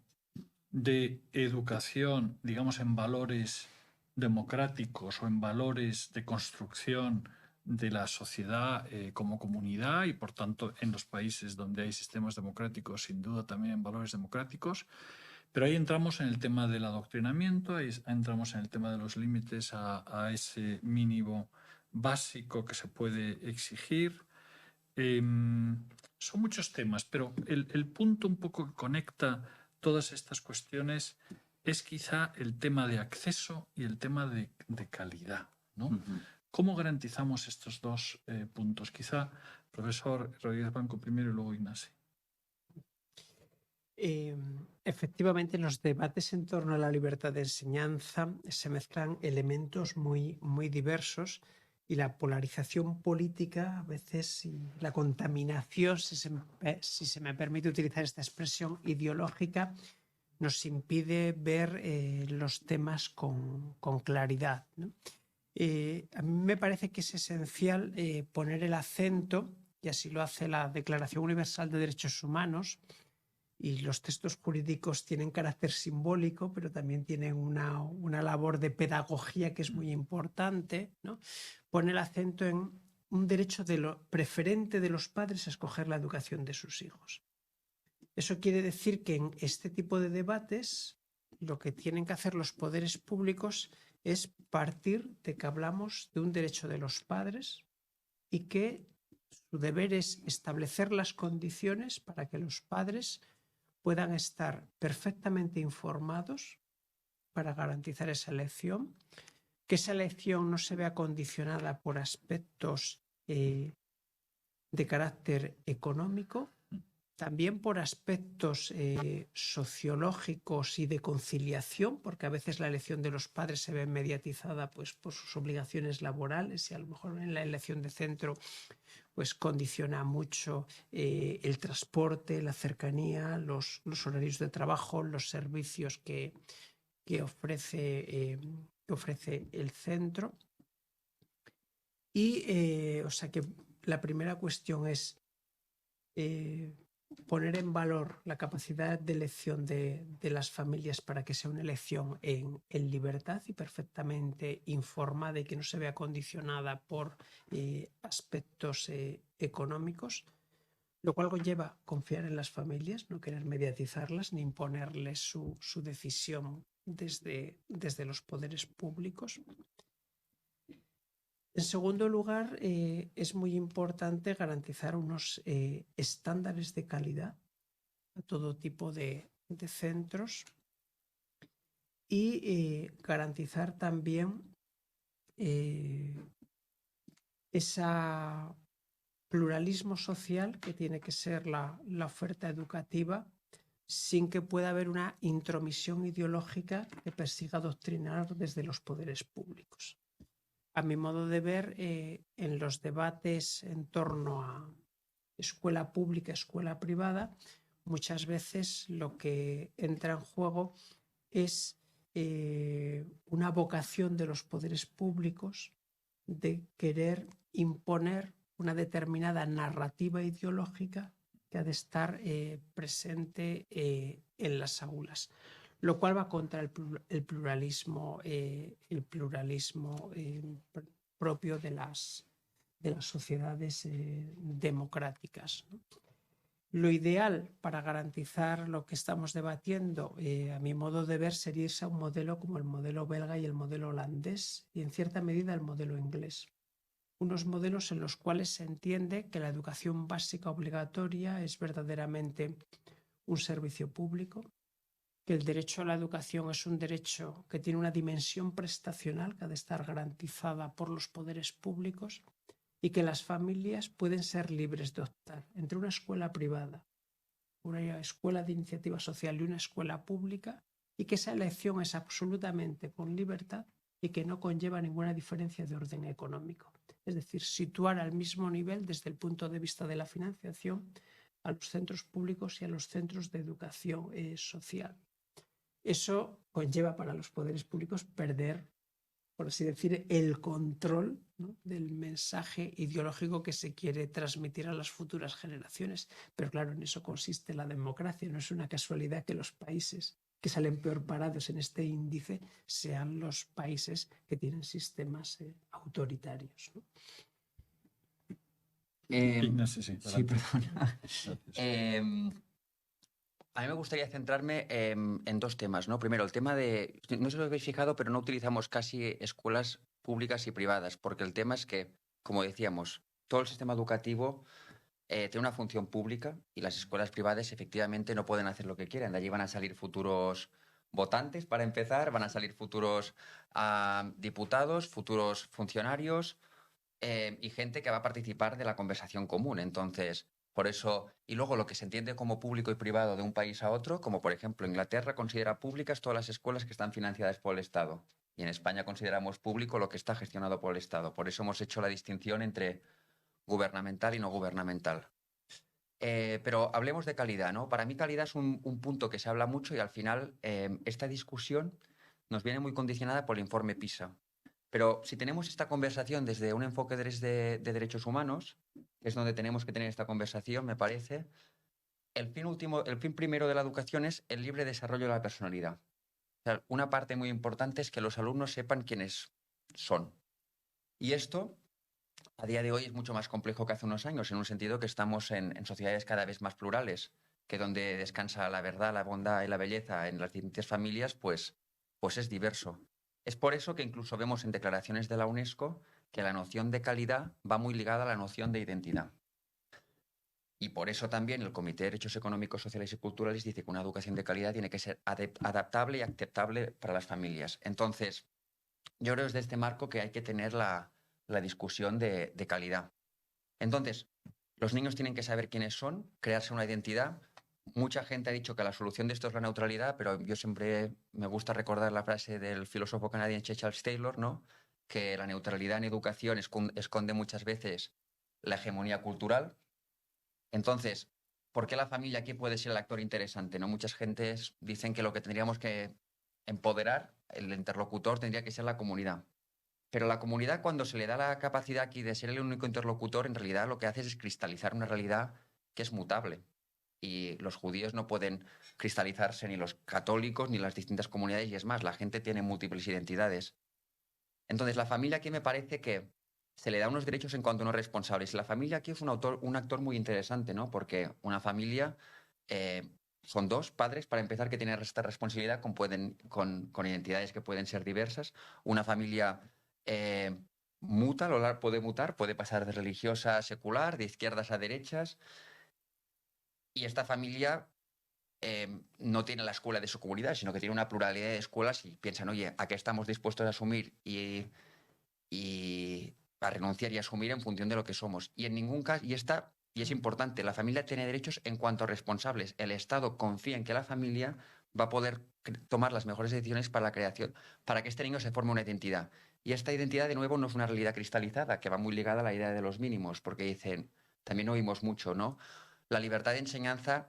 de educación, digamos, en valores democráticos o en valores de construcción de la sociedad como comunidad y, por tanto, en los países donde hay sistemas democráticos, sin duda también en valores democráticos. Pero ahí entramos en el tema del adoctrinamiento, ahí entramos en el tema de los límites a ese mínimo básico que se puede exigir. Son muchos temas, pero el punto un poco que conecta todas estas cuestiones es quizá el tema de acceso y el tema de calidad, ¿no? ¿Cómo garantizamos estos dos puntos? Quizá, profesor Rodríguez Blanco primero y luego Ignacio. Efectivamente, en los debates en torno a la libertad de enseñanza se mezclan elementos muy, muy diversos y la polarización política, a veces, y la contaminación, si se me permite utilizar esta expresión ideológica, nos impide ver los temas con claridad, ¿no? A mí me parece que es esencial poner el acento, y así lo hace la Declaración Universal de Derechos Humanos, y los textos jurídicos tienen carácter simbólico, pero también tienen una labor de pedagogía que es muy importante, ¿no? Pone el acento en un derecho preferente de los padres a escoger la educación de sus hijos. Eso quiere decir que en este tipo de debates lo que tienen que hacer los poderes públicos es partir de que hablamos de un derecho de los padres y que su deber es establecer las condiciones para que los padres puedan estar perfectamente informados para garantizar esa elección, que esa elección no se vea condicionada por aspectos de carácter económico, también por aspectos sociológicos y de conciliación, porque a veces la elección de los padres se ve mediatizada pues, por sus obligaciones laborales y a lo mejor en la elección de centro pues condiciona mucho el transporte, la cercanía, los horarios de trabajo, los servicios que ofrece el centro. Y o sea que la primera cuestión es poner en valor la capacidad de elección de las familias para que sea una elección en libertad y perfectamente informada y que no se vea condicionada por aspectos económicos, lo cual conlleva confiar en las familias, no querer mediatizarlas ni imponerles su decisión desde los poderes públicos. En segundo lugar, es muy importante garantizar unos estándares de calidad a todo tipo de centros y garantizar también ese pluralismo social que tiene que ser la oferta educativa, sin que pueda haber una intromisión ideológica que persiga adoctrinar desde los poderes públicos. A mi modo de ver, en los debates en torno a escuela pública, escuela privada, muchas veces lo que entra en juego es una vocación de los poderes públicos de querer imponer una determinada narrativa ideológica que ha de estar presente en las aulas, lo cual va contra el pluralismo propio de las sociedades democráticas, ¿no? Lo ideal para garantizar lo que estamos debatiendo, a mi modo de ver, sería irse a un modelo como el modelo belga y el modelo holandés y en cierta medida el modelo inglés. Unos modelos en los cuales se entiende que la educación básica obligatoria es verdaderamente un servicio público, que el derecho a la educación es un derecho que tiene una dimensión prestacional que ha de estar garantizada por los poderes públicos y que las familias pueden ser libres de optar entre una escuela privada, una escuela de iniciativa social y una escuela pública, y que esa elección es absolutamente con libertad y que no conlleva ninguna diferencia de orden económico. Es decir, situar al mismo nivel desde el punto de vista de la financiación a los centros públicos y a los centros de educación social. Eso conlleva para los poderes públicos perder, por así decir, el control, ¿no?, del mensaje ideológico que se quiere transmitir a las futuras generaciones. Pero claro, en eso consiste la democracia. No es una casualidad que los países que salen peor parados en este índice sean los países que tienen sistemas autoritarios, ¿no? Ignacio, sí, Sí, perdona. A mí me gustaría centrarme en dos temas, ¿no? Primero, el tema de, no sé si lo habéis fijado, pero no utilizamos casi escuelas públicas y privadas, porque el tema es que, como decíamos, todo el sistema educativo tiene una función pública y las escuelas privadas efectivamente no pueden hacer lo que quieran. De allí van a salir futuros votantes, para empezar, van a salir futuros diputados, futuros funcionarios y gente que va a participar de la conversación común. Entonces, por eso, y luego lo que se entiende como público y privado de un país a otro, como por ejemplo Inglaterra considera públicas todas las escuelas que están financiadas por el Estado. Y en España consideramos público lo que está gestionado por el Estado. Por eso hemos hecho la distinción entre gubernamental y no gubernamental. Pero hablemos de calidad, ¿no? Para mí calidad es un punto que se habla mucho y al final esta discusión nos viene muy condicionada por el informe PISA. Pero si tenemos esta conversación desde un enfoque de derechos humanos, que es donde tenemos que tener esta conversación, me parece, el fin primero de la educación es el libre desarrollo de la personalidad. O sea, una parte muy importante es que los alumnos sepan quiénes son. Y esto, a día de hoy, es mucho más complejo que hace unos años, en un sentido que estamos en sociedades cada vez más plurales, que donde descansa la verdad, la bondad y la belleza en las distintas familias, pues es diverso. Es por eso que incluso vemos en declaraciones de la UNESCO que la noción de calidad va muy ligada a la noción de identidad. Y por eso también el Comité de Derechos Económicos, Sociales y Culturales dice que una educación de calidad tiene que ser adaptable y aceptable para las familias. Entonces, yo creo que es de este marco que hay que tener la discusión de calidad. Entonces, los niños tienen que saber quiénes son, crearse una identidad. Mucha gente ha dicho que la solución de esto es la neutralidad, pero yo siempre me gusta recordar la frase del filósofo canadiense Charles Taylor, ¿no? Que la neutralidad en educación esconde muchas veces la hegemonía cultural. Entonces, ¿por qué la familia aquí puede ser el actor interesante? ¿No? Muchas gentes dicen que lo que tendríamos que empoderar, el interlocutor, tendría que ser la comunidad. Pero la comunidad, cuando se le da la capacidad aquí de ser el único interlocutor, en realidad lo que hace es cristalizar una realidad que es mutable. Y los judíos no pueden cristalizarse, ni los católicos, ni las distintas comunidades. Y es más, la gente tiene múltiples identidades. Entonces, la familia aquí me parece que se le da unos derechos en cuanto a unos responsables. Y la familia aquí es un actor muy interesante, ¿no? Porque una familia son dos padres, para empezar, que tienen esta responsabilidad con identidades que pueden ser diversas. Una familia puede mutar, puede pasar de religiosa a secular, de izquierdas a derechas. Y esta familia no tiene la escuela de su comunidad, sino que tiene una pluralidad de escuelas y piensan, oye, ¿a qué estamos dispuestos a asumir y a renunciar y asumir en función de lo que somos? Y en ningún caso, y es importante, la familia tiene derechos en cuanto a responsables. El Estado confía en que la familia va a poder tomar las mejores decisiones para la creación, para que este niño se forme una identidad. Y esta identidad, de nuevo, no es una realidad cristalizada, que va muy ligada a la idea de los mínimos, porque dicen, también oímos mucho, ¿no? La libertad de enseñanza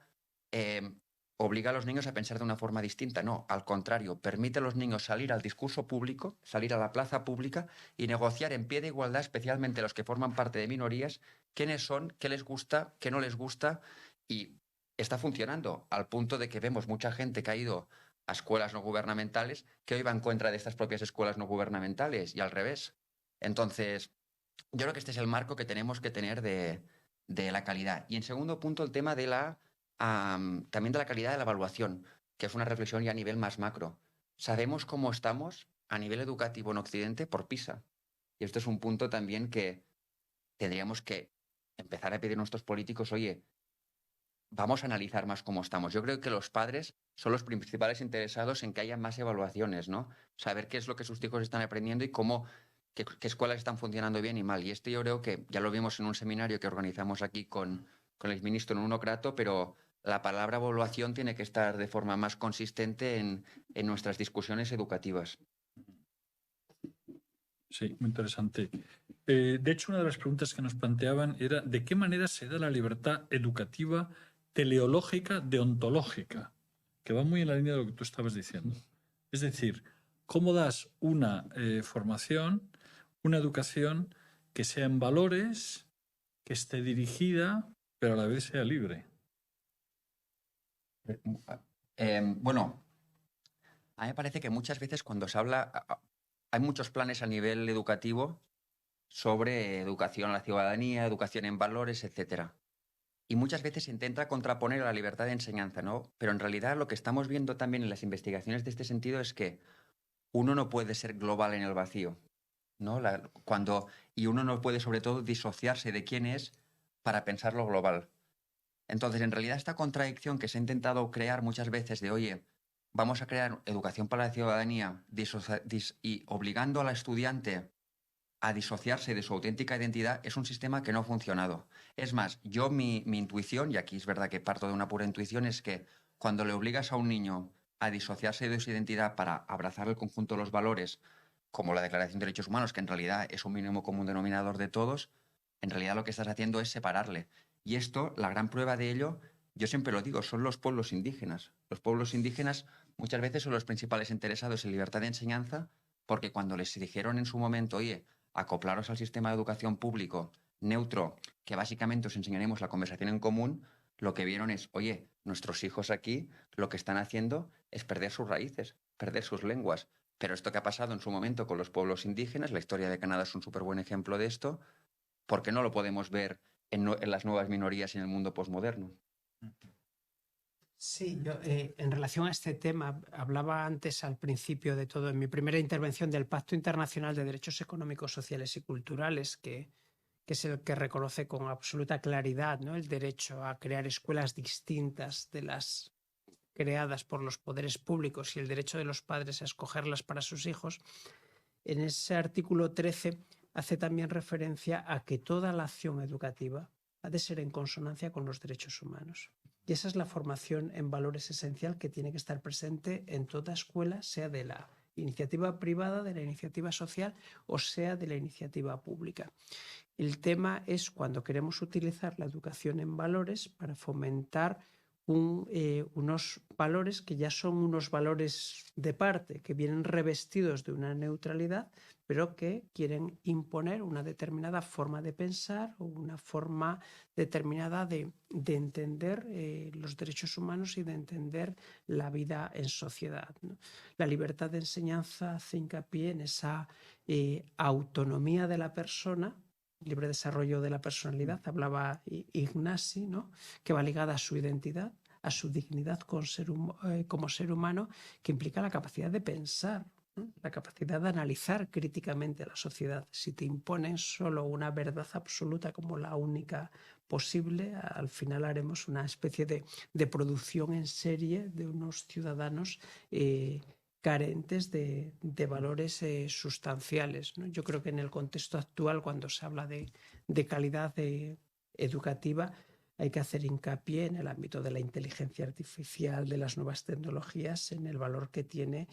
obliga a los niños a pensar de una forma distinta. No, al contrario, permite a los niños salir al discurso público, salir a la plaza pública y negociar en pie de igualdad, especialmente los que forman parte de minorías, quiénes son, qué les gusta, qué no les gusta, y está funcionando al punto de que vemos mucha gente que ha ido a escuelas no gubernamentales que hoy va en contra de estas propias escuelas no gubernamentales y al revés. Entonces, yo creo que este es el marco que tenemos que tener de la calidad. Y en segundo punto, el tema también de la calidad de la evaluación, que es una reflexión ya a nivel más macro. Sabemos cómo estamos a nivel educativo en Occidente por PISA. Y esto es un punto también que tendríamos que empezar a pedir a nuestros políticos, oye, vamos a analizar más cómo estamos. Yo creo que los padres son los principales interesados en que haya más evaluaciones, ¿no? Saber qué es lo que sus hijos están aprendiendo y qué escuelas están funcionando bien y mal. Y esto yo creo que ya lo vimos en un seminario que organizamos aquí con el exministro Nuno Crato, pero la palabra evaluación tiene que estar de forma más consistente en nuestras discusiones educativas. Sí, muy interesante. De hecho, una de las preguntas que nos planteaban era ¿de qué manera se da la libertad educativa teleológica deontológica? Que va muy en la línea de lo que tú estabas diciendo. Es decir, ¿cómo das una formación, una educación que sea en valores, que esté dirigida, pero a la vez sea libre? Bueno, a mí me parece que muchas veces cuando se habla, hay muchos planes a nivel educativo sobre educación a la ciudadanía, educación en valores, etcétera. Y muchas veces se intenta contraponer a la libertad de enseñanza, ¿no? Pero en realidad lo que estamos viendo también en las investigaciones de este sentido es que uno no puede ser global en el vacío, ¿no? Y uno no puede, sobre todo, disociarse de quién es para pensar lo global. Entonces, en realidad, esta contradicción que se ha intentado crear muchas veces de, oye, vamos a crear educación para la ciudadanía y obligando al estudiante a disociarse de su auténtica identidad, es un sistema que no ha funcionado. Es más, mi intuición, y aquí es verdad que parto de una pura intuición, es que cuando le obligas a un niño a disociarse de su identidad para abrazar el conjunto de los valores, como la Declaración de Derechos Humanos, que en realidad es un mínimo común denominador de todos, en realidad lo que estás haciendo es separarle. Y esto, la gran prueba de ello, yo siempre lo digo, son los pueblos indígenas. Los pueblos indígenas muchas veces son los principales interesados en libertad de enseñanza, porque cuando les dijeron en su momento, oye, acoplaros al sistema de educación público neutro, que básicamente os enseñaremos la conversación en común, lo que vieron es, oye, nuestros hijos aquí lo que están haciendo es perder sus raíces, perder sus lenguas. Pero esto que ha pasado en su momento con los pueblos indígenas, la historia de Canadá es un súper buen ejemplo de esto, ¿por qué no lo podemos ver en las nuevas minorías y en el mundo posmoderno? Sí, yo en relación a este tema, hablaba antes al principio de todo, en mi primera intervención, del Pacto Internacional de Derechos Económicos, Sociales y Culturales, que es el que reconoce con absoluta claridad, ¿no?, el derecho a crear escuelas distintas de las creadas por los poderes públicos y el derecho de los padres a escogerlas para sus hijos. En ese artículo 13 hace también referencia a que toda la acción educativa ha de ser en consonancia con los derechos humanos. Y esa es la formación en valores esencial que tiene que estar presente en toda escuela, sea de la iniciativa privada, de la iniciativa social o sea de la iniciativa pública. El tema es cuando queremos utilizar la educación en valores para fomentar unos valores que ya son unos valores de parte, que vienen revestidos de una neutralidad, pero que quieren imponer una determinada forma de pensar o una forma determinada de entender los derechos humanos y de entender la vida en sociedad, ¿no? La libertad de enseñanza hace hincapié en esa autonomía de la persona, libre desarrollo de la personalidad, hablaba Ignasi, ¿no?, que va ligada a su identidad, a su dignidad como ser humano, que implica la capacidad de pensar, ¿no?, la capacidad de analizar críticamente a la sociedad. Si te imponen solo una verdad absoluta como la única posible, al final haremos una especie de producción en serie de unos ciudadanos carentes de valores sustanciales, ¿no? Yo creo que en el contexto actual, cuando se habla de calidad educativa, hay que hacer hincapié en el ámbito de la inteligencia artificial, de las nuevas tecnologías, en el valor que tiene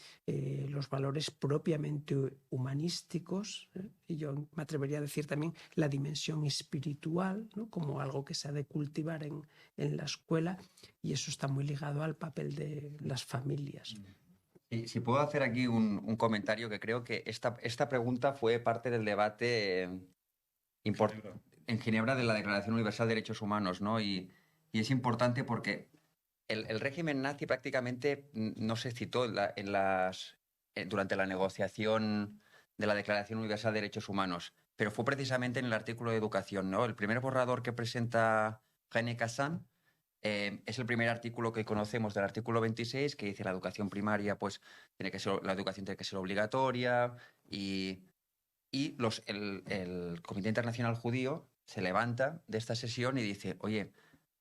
los valores propiamente humanísticos, y yo me atrevería a decir también la dimensión espiritual, ¿no?, como algo que se ha de cultivar en la escuela, y eso está muy ligado al papel de las familias. Si puedo hacer aquí un comentario, que creo que esta pregunta fue parte del debate en Ginebra de la Declaración Universal de Derechos Humanos, ¿no? Y es importante porque el régimen nazi prácticamente no se citó durante la negociación de la Declaración Universal de Derechos Humanos, pero fue precisamente en el artículo de educación, ¿no? El primer borrador que presenta Heine Kazan es el primer artículo que conocemos del artículo 26, que dice la educación primaria, pues la educación tiene que ser obligatoria, y el Comité Internacional Judío se levanta de esta sesión y dice, oye,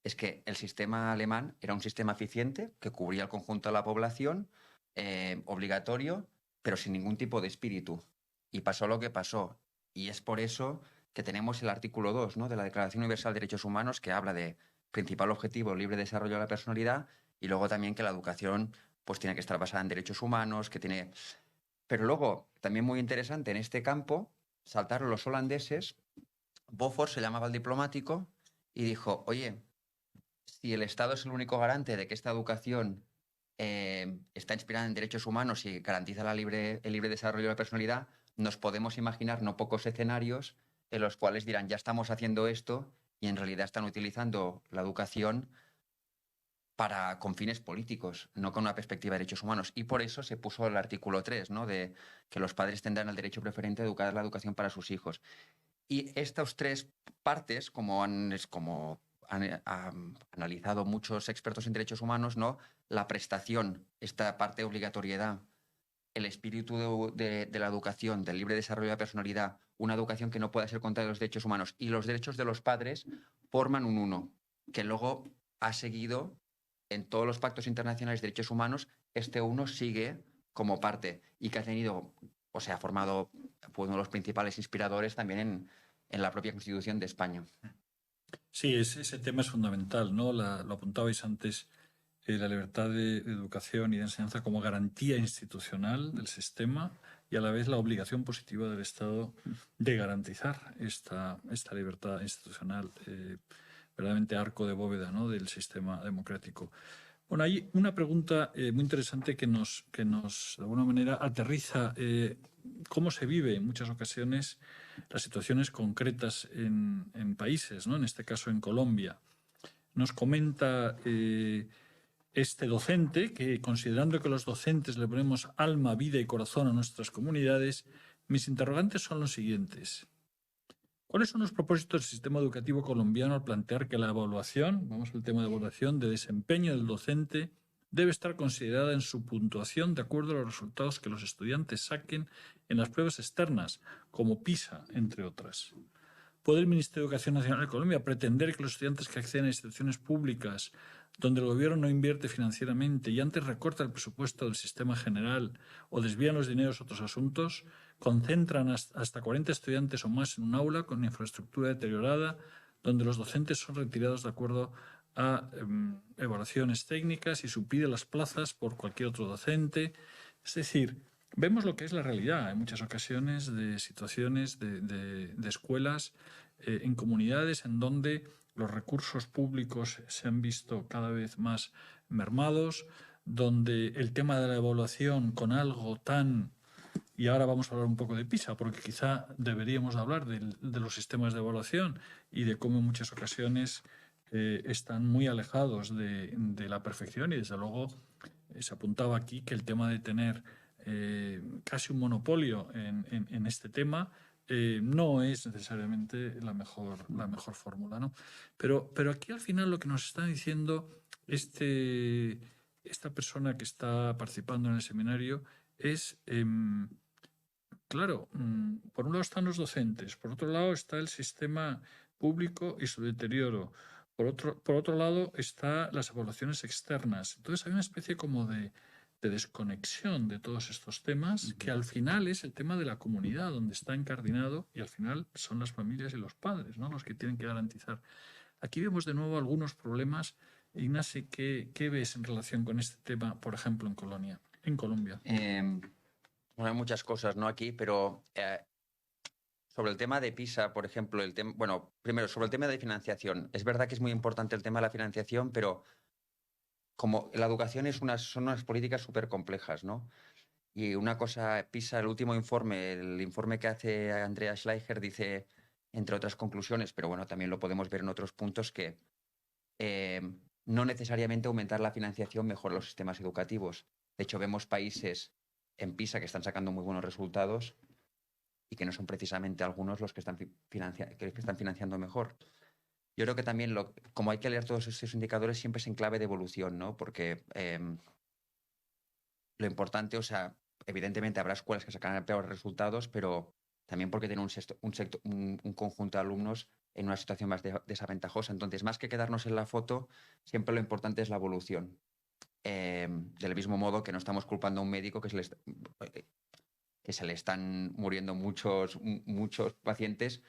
es que el sistema alemán era un sistema eficiente que cubría el conjunto de la población, obligatorio, pero sin ningún tipo de espíritu. Y pasó lo que pasó. Y es por eso que tenemos el artículo 2, ¿no?, de la Declaración Universal de Derechos Humanos, que habla de principal objetivo, libre desarrollo de la personalidad, y luego también que la educación pues tiene que estar basada en derechos humanos, que tiene... Pero luego, también muy interesante, en este campo, saltaron los holandeses. Beaufort se llamaba el diplomático y dijo, oye, si el Estado es el único garante de que esta educación está inspirada en derechos humanos y garantiza el libre desarrollo de la personalidad, nos podemos imaginar no pocos escenarios en los cuales dirán, ya estamos haciendo esto, y en realidad están utilizando la educación con fines políticos, no con una perspectiva de derechos humanos. Y por eso se puso el artículo 3, ¿no?, de que los padres tendrán el derecho preferente a educar la educación para sus hijos. Y estas tres partes, como han analizado muchos expertos en derechos humanos, ¿no?, la prestación, esta parte de obligatoriedad, el espíritu de la educación, del libre desarrollo de la personalidad, una educación que no pueda ser contra los derechos humanos, y los derechos de los padres, forman un uno, que luego ha seguido en todos los pactos internacionales de derechos humanos. Este uno sigue como parte, y que ha formado, fue uno de los principales inspiradores también en la propia Constitución de España. Sí, ese tema es fundamental, ¿no? Lo apuntabais antes, la libertad de educación y de enseñanza como garantía institucional del sistema, y a la vez la obligación positiva del Estado de garantizar esta libertad institucional, verdaderamente arco de bóveda, ¿no?, del sistema democrático. Bueno, hay una pregunta muy interesante que nos, de alguna manera, aterriza cómo se vive en muchas ocasiones las situaciones concretas en países, ¿no?, en este caso en Colombia. Nos comenta este docente que, considerando que los docentes le ponemos alma, vida y corazón a nuestras comunidades, mis interrogantes son los siguientes. ¿Cuáles son los propósitos del sistema educativo colombiano al plantear que la evaluación, vamos al tema de evaluación, de desempeño del docente, debe estar considerada en su puntuación de acuerdo a los resultados que los estudiantes saquen en las pruebas externas, como PISA, entre otras? ¿Puede el Ministerio de Educación Nacional de Colombia pretender que los estudiantes que acceden a instituciones públicas donde el gobierno no invierte financieramente y antes recorta el presupuesto del sistema general o desvían los dineros a otros asuntos, concentran hasta 40 estudiantes o más en un aula con infraestructura deteriorada, donde los docentes son retirados de acuerdo a evaluaciones técnicas y supide las plazas por cualquier otro docente? Es decir, vemos lo que es la realidad en muchas ocasiones de situaciones de escuelas en comunidades en donde los recursos públicos se han visto cada vez más mermados, donde el tema de la evaluación con algo tan... Y ahora vamos a hablar un poco de PISA, porque quizá deberíamos hablar de los sistemas de evaluación y de cómo en muchas ocasiones están muy alejados de la perfección y desde luego se apuntaba aquí que el tema de tener casi un monopolio en este tema no es necesariamente la mejor fórmula, ¿no? Pero aquí al final lo que nos está diciendo esta persona que está participando en el seminario es, claro, por un lado están los docentes, por otro lado está el sistema público y su deterioro, por otro lado están las evaluaciones externas. Entonces hay una especie como de desconexión de todos estos temas, que al final es el tema de la comunidad donde está encardinado y al final son las familias y los padres, ¿no?, los que tienen que garantizar. Aquí vemos de nuevo algunos problemas. Ignasi, ¿qué ves en relación con este tema, por ejemplo, en Colombia? Bueno, hay muchas cosas, ¿no?, aquí, pero sobre el tema de PISA, por ejemplo, bueno, primero, sobre el tema de financiación. Es verdad que es muy importante el tema de la financiación, pero como la educación son unas políticas súper complejas, ¿no? Y una cosa, PISA, el último informe, el informe que hace Andrea Schleicher dice, entre otras conclusiones, pero bueno, también lo podemos ver en otros puntos, que no necesariamente aumentar la financiación mejora los sistemas educativos. De hecho, vemos países en PISA que están sacando muy buenos resultados y que no son precisamente algunos los que están financiando mejor. Yo creo que también, como hay que leer todos estos indicadores, siempre es en clave de evolución, ¿no? Porque lo importante, o sea, evidentemente habrá escuelas que sacarán peores resultados, pero también porque tienen un conjunto de alumnos en una situación más desaventajosa. Entonces, más que quedarnos en la foto, siempre lo importante es la evolución. Del mismo modo que no estamos culpando a un médico que se le están muriendo muchos pacientes,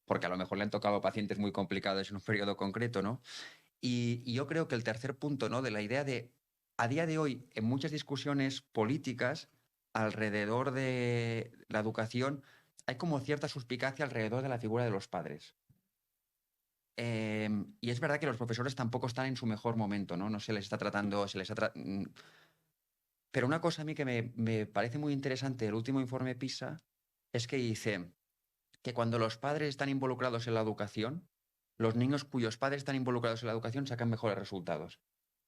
porque a lo mejor le han tocado pacientes muy complicados en un periodo concreto, ¿no? Y yo creo que el tercer punto, ¿no?, de la idea de, a día de hoy, en muchas discusiones políticas alrededor de la educación, hay como cierta suspicacia alrededor de la figura de los padres. Y es verdad que los profesores tampoco están en su mejor momento, ¿no? No se les está tratando... Pero una cosa a mí que me parece muy interesante del último informe PISA es que dice que cuando los padres están involucrados en la educación, los niños cuyos padres están involucrados en la educación sacan mejores resultados.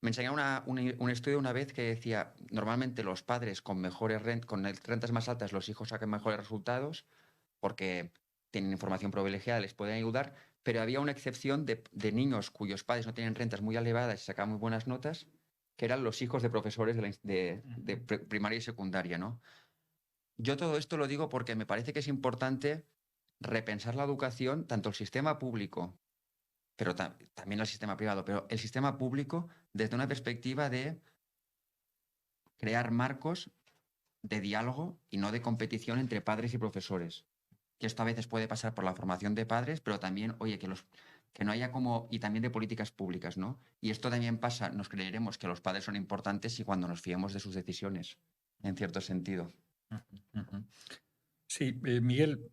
Me enseñaron un estudio una vez que decía, normalmente los padres con rentas más altas, los hijos sacan mejores resultados porque tienen información privilegiada, les pueden ayudar, pero había una excepción de niños cuyos padres no tienen rentas muy elevadas y sacan muy buenas notas, que eran los hijos de profesores de primaria y secundaria, ¿no? Yo todo esto lo digo porque me parece que es importante repensar la educación, tanto el sistema público, pero también el sistema privado, pero el sistema público desde una perspectiva de crear marcos de diálogo y no de competición entre padres y profesores. Que esto a veces puede pasar por la formación de padres, pero también, oye, que no haya como... Y también de políticas públicas, ¿no? Y esto también pasa, nos creeremos que los padres son importantes y cuando nos fiemos de sus decisiones, en cierto sentido. Sí, Miguel,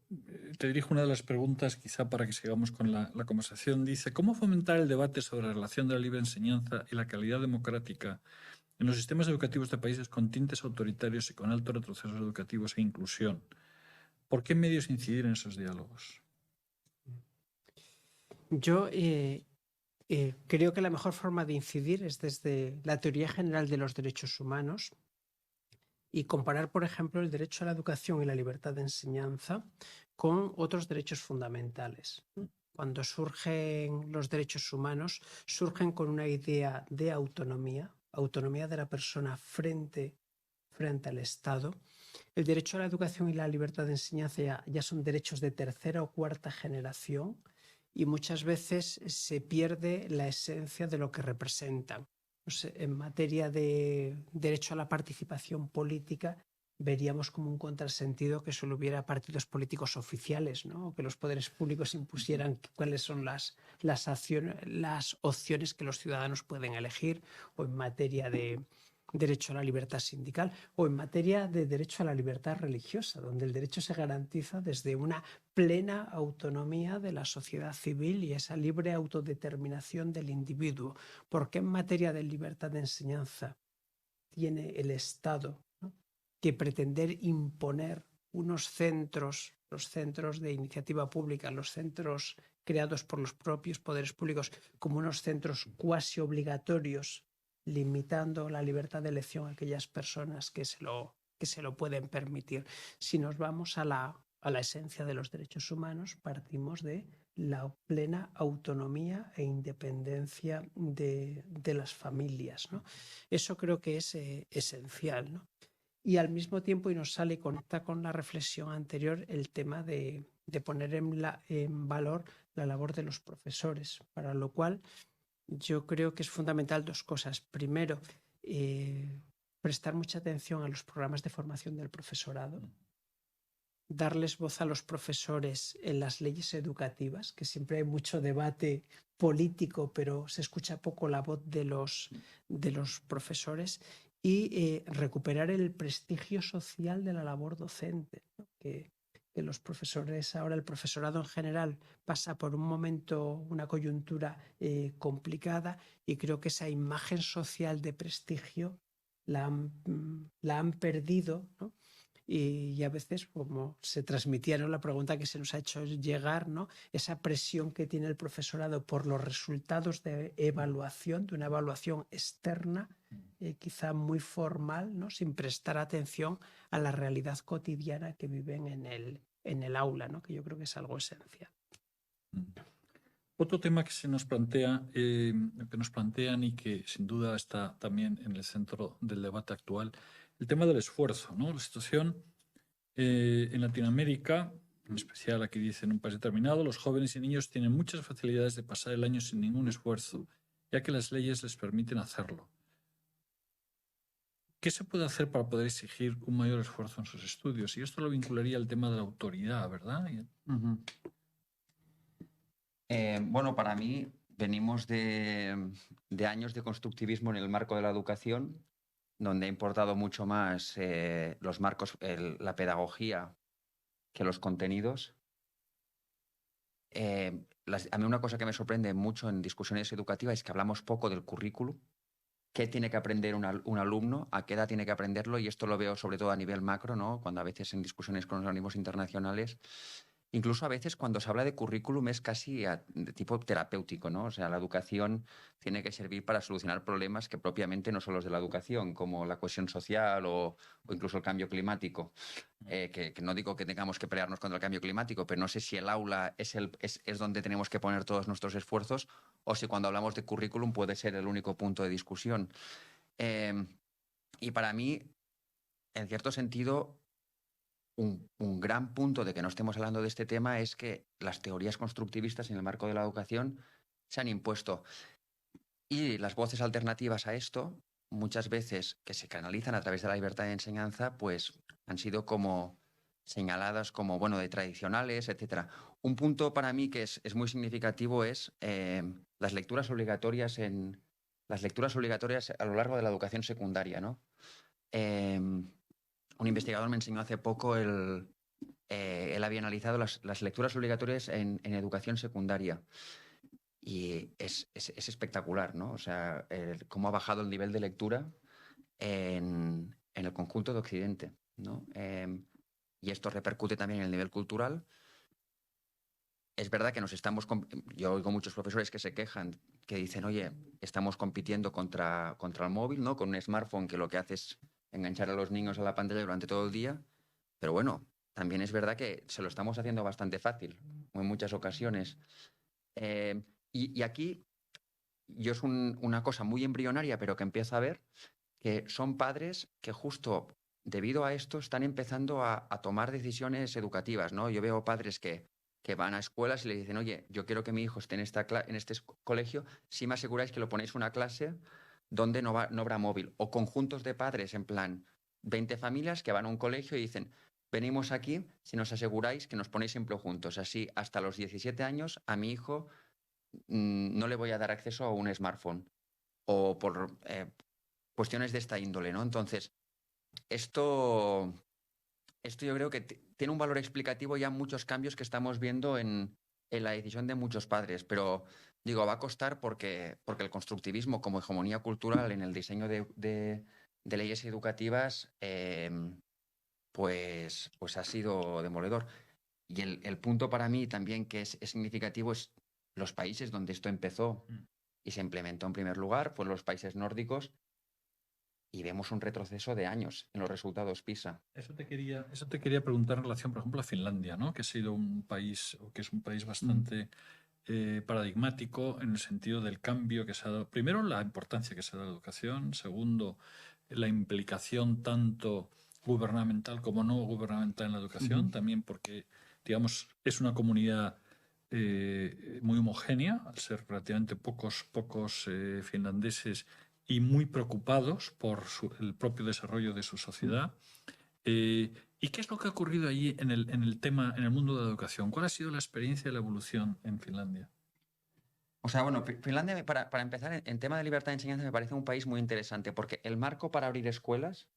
te dirijo una de las preguntas quizá para que sigamos con la conversación. Dice, ¿cómo fomentar el debate sobre la relación de la libre enseñanza y la calidad democrática en los sistemas educativos de países con tintes autoritarios y con altos retrocesos educativos e inclusión? ¿Por qué medios incidir en esos diálogos? Yo creo que la mejor forma de incidir es desde la teoría general de los derechos humanos, y comparar, por ejemplo, el derecho a la educación y la libertad de enseñanza con otros derechos fundamentales. Cuando surgen los derechos humanos, surgen con una idea de autonomía, autonomía de la persona frente al Estado. El derecho a la educación y la libertad de enseñanza ya son derechos de tercera o cuarta generación y muchas veces se pierde la esencia de lo que representan. No sé, en materia de derecho a la participación política, veríamos como un contrasentido que solo hubiera partidos políticos oficiales, ¿no? O que los poderes públicos impusieran cuáles son las opciones que los ciudadanos pueden elegir, o en materia de derecho a la libertad sindical, o en materia de derecho a la libertad religiosa, donde el derecho se garantiza desde una plena autonomía de la sociedad civil y esa libre autodeterminación del individuo. ¿Por qué en materia de libertad de enseñanza tiene el Estado, ¿no?, que pretender imponer unos centros, los centros de iniciativa pública, los centros creados por los propios poderes públicos, como unos centros cuasi obligatorios, limitando la libertad de elección a aquellas personas que se lo pueden permitir? Si nos vamos a la esencia de los derechos humanos, partimos de la plena autonomía e independencia de las familias, ¿no? Eso creo que es esencial, ¿no? Y al mismo tiempo, y nos sale y conecta con la reflexión anterior, el tema de poner en valor la labor de los profesores, para lo cual yo creo que es fundamental dos cosas. Primero, prestar mucha atención a los programas de formación del profesorado, darles voz a los profesores en las leyes educativas, que siempre hay mucho debate político, pero se escucha poco la voz de los profesores, y recuperar el prestigio social de la labor docente, ¿no? Que los profesores, ahora el profesorado en general pasa por un momento, una coyuntura complicada, y creo que esa imagen social de prestigio la han perdido, ¿no? Y a veces, como se transmitía, ¿no?, la pregunta que se nos ha hecho llegar, ¿no?, esa presión que tiene el profesorado por los resultados de evaluación, de una evaluación externa, quizá muy formal, ¿no?, sin prestar atención a la realidad cotidiana que viven en el aula, ¿no?, que yo creo que es algo esencial. Otro tema que se nos plantea, que nos plantean y que sin duda está también en el centro del debate actual, el tema del esfuerzo, ¿no? La situación en Latinoamérica, en especial aquí dice en un país determinado, los jóvenes y niños tienen muchas facilidades de pasar el año sin ningún esfuerzo, ya que las leyes les permiten hacerlo. ¿Qué se puede hacer para poder exigir un mayor esfuerzo en sus estudios? Y esto lo vincularía al tema de la autoridad, ¿verdad? Bueno, para mí venimos de años de constructivismo en el marco de la educación, donde ha importado mucho más los marcos, la pedagogía, que los contenidos. A mí una cosa que me sorprende mucho en discusiones educativas es que hablamos poco del currículum. ¿Qué tiene que aprender un alumno? ¿A qué edad tiene que aprenderlo? Y esto lo veo sobre todo a nivel macro, ¿no? Cuando a veces en discusiones con los organismos internacionales, incluso a veces cuando se habla de currículum es casi de tipo terapéutico, ¿no? O sea, la educación tiene que servir para solucionar problemas que propiamente no son los de la educación, como la cohesión social o incluso el cambio climático. Que no digo que tengamos que pelearnos contra el cambio climático, pero no sé si el aula es donde tenemos que poner todos nuestros esfuerzos, o si cuando hablamos de currículum puede ser el único punto de discusión. Y para mí, en cierto sentido, un gran punto de que no estemos hablando de este tema es que las teorías constructivistas en el marco de la educación se han impuesto. Y las voces alternativas a esto, muchas veces que se canalizan a través de la libertad de enseñanza, pues han sido como señaladas como, bueno, de tradicionales, etc. Un punto para mí que es muy significativo es las lecturas obligatorias a lo largo de la educación secundaria, ¿no? Un investigador me enseñó hace poco, él había analizado las lecturas obligatorias en educación secundaria. Y es espectacular, ¿no? O sea, cómo ha bajado el nivel de lectura en el conjunto de Occidente, ¿no? Y esto repercute también en el nivel cultural. Es verdad que yo oigo muchos profesores que se quejan, que dicen, oye, estamos compitiendo contra el móvil, ¿no? Con un smartphone que lo que hace es enganchar a los niños a la pantalla durante todo el día, pero bueno, también es verdad que se lo estamos haciendo bastante fácil en muchas ocasiones. Y aquí yo es una cosa muy embrionaria, pero que empiezo a ver, que son padres que justo debido a esto están empezando a tomar decisiones educativas, ¿no? Yo veo padres que van a escuelas y le dicen, oye, yo quiero que mi hijo esté en este colegio, si me aseguráis que lo ponéis una clase donde no habrá móvil. O conjuntos de padres, en plan, 20 familias que van a un colegio y dicen, venimos aquí si nos aseguráis que nos ponéis siempre juntos. Así, hasta los 17 años, a mi hijo no le voy a dar acceso a un smartphone. O por cuestiones de esta índole, ¿no? Entonces, esto yo creo que tiene un valor explicativo ya en muchos cambios que estamos viendo en la decisión de muchos padres, pero digo, va a costar porque el constructivismo como hegemonía cultural en el diseño de leyes educativas pues ha sido demoledor. Y el punto para mí también que es significativo es los países donde esto empezó y se implementó en primer lugar, pues los países nórdicos, y vemos un retroceso de años en los resultados PISA. Eso te quería preguntar en relación, por ejemplo, a Finlandia, ¿no? Que ha sido un país, o que es un país bastante paradigmático en el sentido del cambio que se ha dado. Primero, la importancia que se da a la educación. Segundo, la implicación tanto gubernamental como no gubernamental en la educación. También porque, digamos, es una comunidad muy homogénea, al ser relativamente pocos finlandeses y muy preocupados por el propio desarrollo de su sociedad. ¿Y qué es lo que ha ocurrido allí en el tema, en el mundo de la educación? ¿Cuál ha sido la experiencia de la evolución en Finlandia? O sea, bueno, Finlandia, para empezar, en tema de libertad de enseñanza me parece un país muy interesante porque el marco para abrir escuelas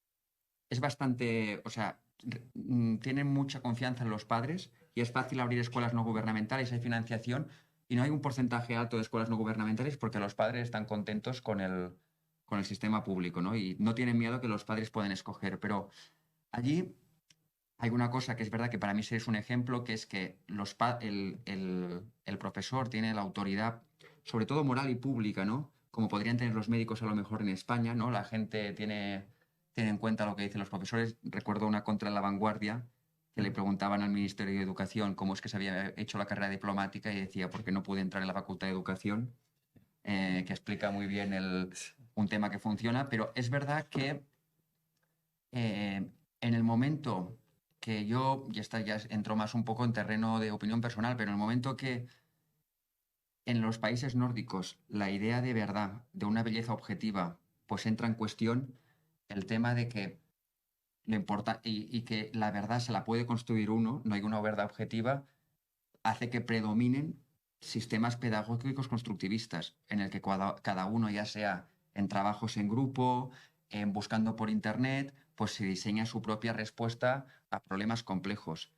es bastante, o sea, tienen mucha confianza en los padres y es fácil abrir escuelas no gubernamentales, hay financiación y no hay un porcentaje alto de escuelas no gubernamentales porque los padres están contentos con el sistema público, ¿no? Y no tienen miedo que los padres pueden escoger, pero allí hay una cosa que es verdad que para mí es un ejemplo, que es que el profesor tiene la autoridad, sobre todo moral y pública, ¿no? Como podrían tener los médicos a lo mejor en España, ¿no? La gente tiene en cuenta lo que dicen los profesores. Recuerdo una contra La Vanguardia que le preguntaban al Ministerio de Educación cómo es que se había hecho la carrera diplomática y decía, ¿por qué no pude entrar en la Facultad de Educación? Que explica muy bien un tema que funciona, pero es verdad que en el momento que yo, y esta ya entró más un poco en terreno de opinión personal, pero en el momento que en los países nórdicos la idea de verdad, de una belleza objetiva, pues entra en cuestión, el tema de que lo importa y que la verdad se la puede construir uno, no hay una verdad objetiva, hace que predominen sistemas pedagógicos constructivistas, en el que cada uno, ya sea en trabajos en grupo, en buscando por internet, pues se diseña su propia respuesta a problemas complejos.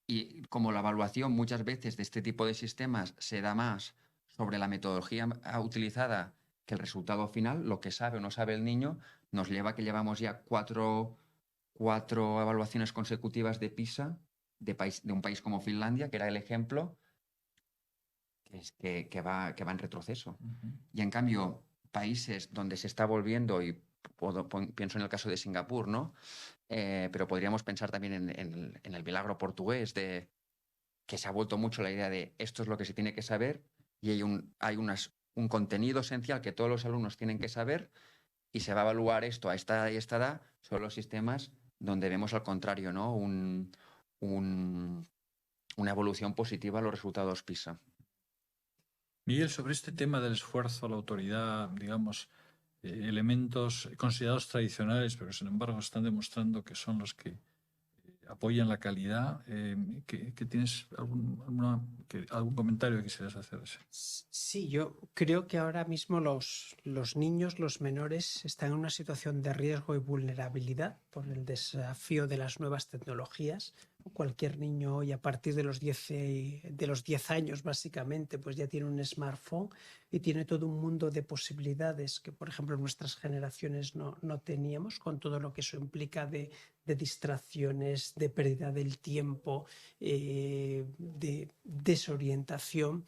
Y como la evaluación muchas veces de este tipo de sistemas se da más sobre la metodología utilizada que el resultado final, lo que sabe o no sabe el niño, nos lleva a que llevamos ya cuatro evaluaciones consecutivas de PISA de un país como Finlandia, que era el ejemplo, que va en retroceso. Y en cambio, países donde se está volviendo, y pienso en el caso de Singapur, ¿no? Pero podríamos pensar también en el milagro portugués, de que se ha vuelto mucho la idea de esto es lo que se tiene que saber y hay un contenido esencial que todos los alumnos tienen que saber y se va a evaluar esto a esta edad y esta edad. Son los sistemas donde vemos al contrario, ¿no? Una evolución positiva a los resultados PISA. Miguel, sobre este tema del esfuerzo, la autoridad, digamos, elementos considerados tradicionales, pero sin embargo están demostrando que son los que apoyan la calidad, ¿que tienes algún comentario que quisieras hacer? Sí, yo creo que ahora mismo los niños, los menores, están en una situación de riesgo y vulnerabilidad por el desafío de las nuevas tecnologías. Cualquier niño hoy, a partir de los 10 años, básicamente, pues ya tiene un smartphone y tiene todo un mundo de posibilidades que, por ejemplo, nuestras generaciones no teníamos, con todo lo que eso implica de distracciones, de pérdida del tiempo, de desorientación.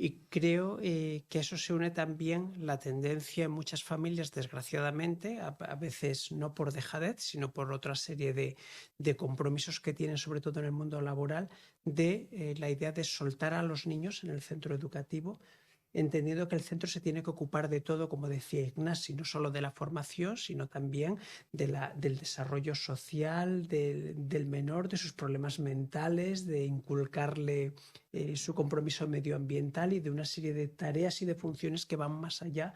Y creo que eso se une también la tendencia en muchas familias, desgraciadamente, a veces no por dejadez, sino por otra serie de compromisos que tienen, sobre todo en el mundo laboral, de la idea de soltar a los niños en el centro educativo, entendiendo que el centro se tiene que ocupar de todo, como decía Ignasi, no solo de la formación, sino también del desarrollo social del menor, de sus problemas mentales, de inculcarle su compromiso medioambiental y de una serie de tareas y de funciones que van más allá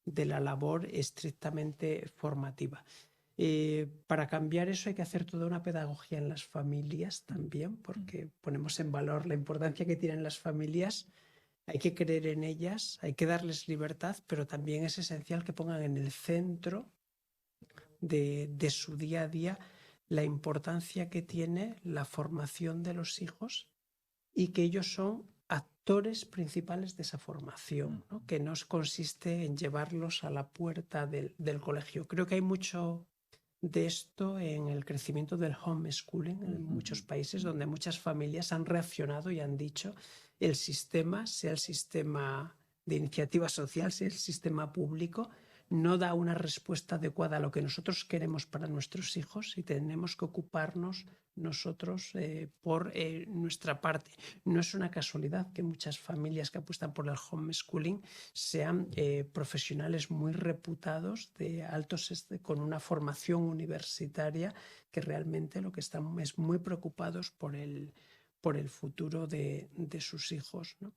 de la labor estrictamente formativa. Para cambiar eso hay que hacer toda una pedagogía en las familias también, porque ponemos en valor la importancia que tienen las familias. Hay que creer en ellas, hay que darles libertad, pero también es esencial que pongan en el centro de su día a día la importancia que tiene la formación de los hijos y que ellos son actores principales de esa formación, ¿no? Que no consiste en llevarlos a la puerta del colegio. Creo que hay mucho de esto en el crecimiento del homeschooling en muchos países, donde muchas familias han reaccionado y han dicho el sistema, sea el sistema de iniciativa social, sea el sistema público, no da una respuesta adecuada a lo que nosotros queremos para nuestros hijos y tenemos que ocuparnos nosotros por nuestra parte. No es una casualidad que muchas familias que apuestan por el homeschooling sean profesionales muy reputados, de altos, con una formación universitaria, que realmente lo que están es muy preocupados por el futuro de sus hijos, ¿no?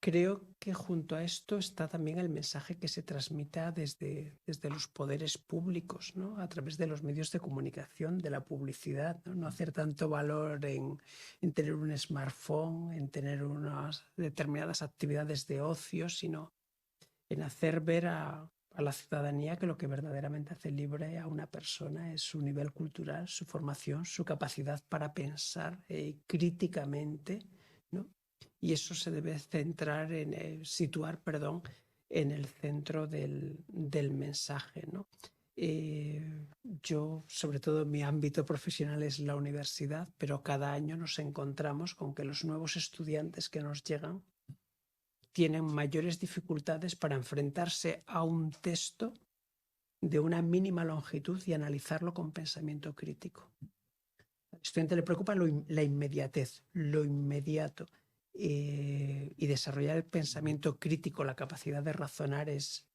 Creo que junto a esto está también el mensaje que se transmita desde los poderes públicos, ¿no? A través de los medios de comunicación, de la publicidad, ¿no? No hacer tanto valor en tener un smartphone, en tener unas determinadas actividades de ocio, sino en hacer ver a la ciudadanía que lo que verdaderamente hace libre a una persona es su nivel cultural, su formación, su capacidad para pensar críticamente, ¿no? Y eso se debe centrar situar en el centro del mensaje, ¿no? Yo, sobre todo, mi ámbito profesional es la universidad, pero cada año nos encontramos con que los nuevos estudiantes que nos llegan tienen mayores dificultades para enfrentarse a un texto de una mínima longitud y analizarlo con pensamiento crítico. Al estudiante le preocupa la inmediatez, lo inmediato. Y desarrollar el pensamiento crítico, la capacidad de razonar es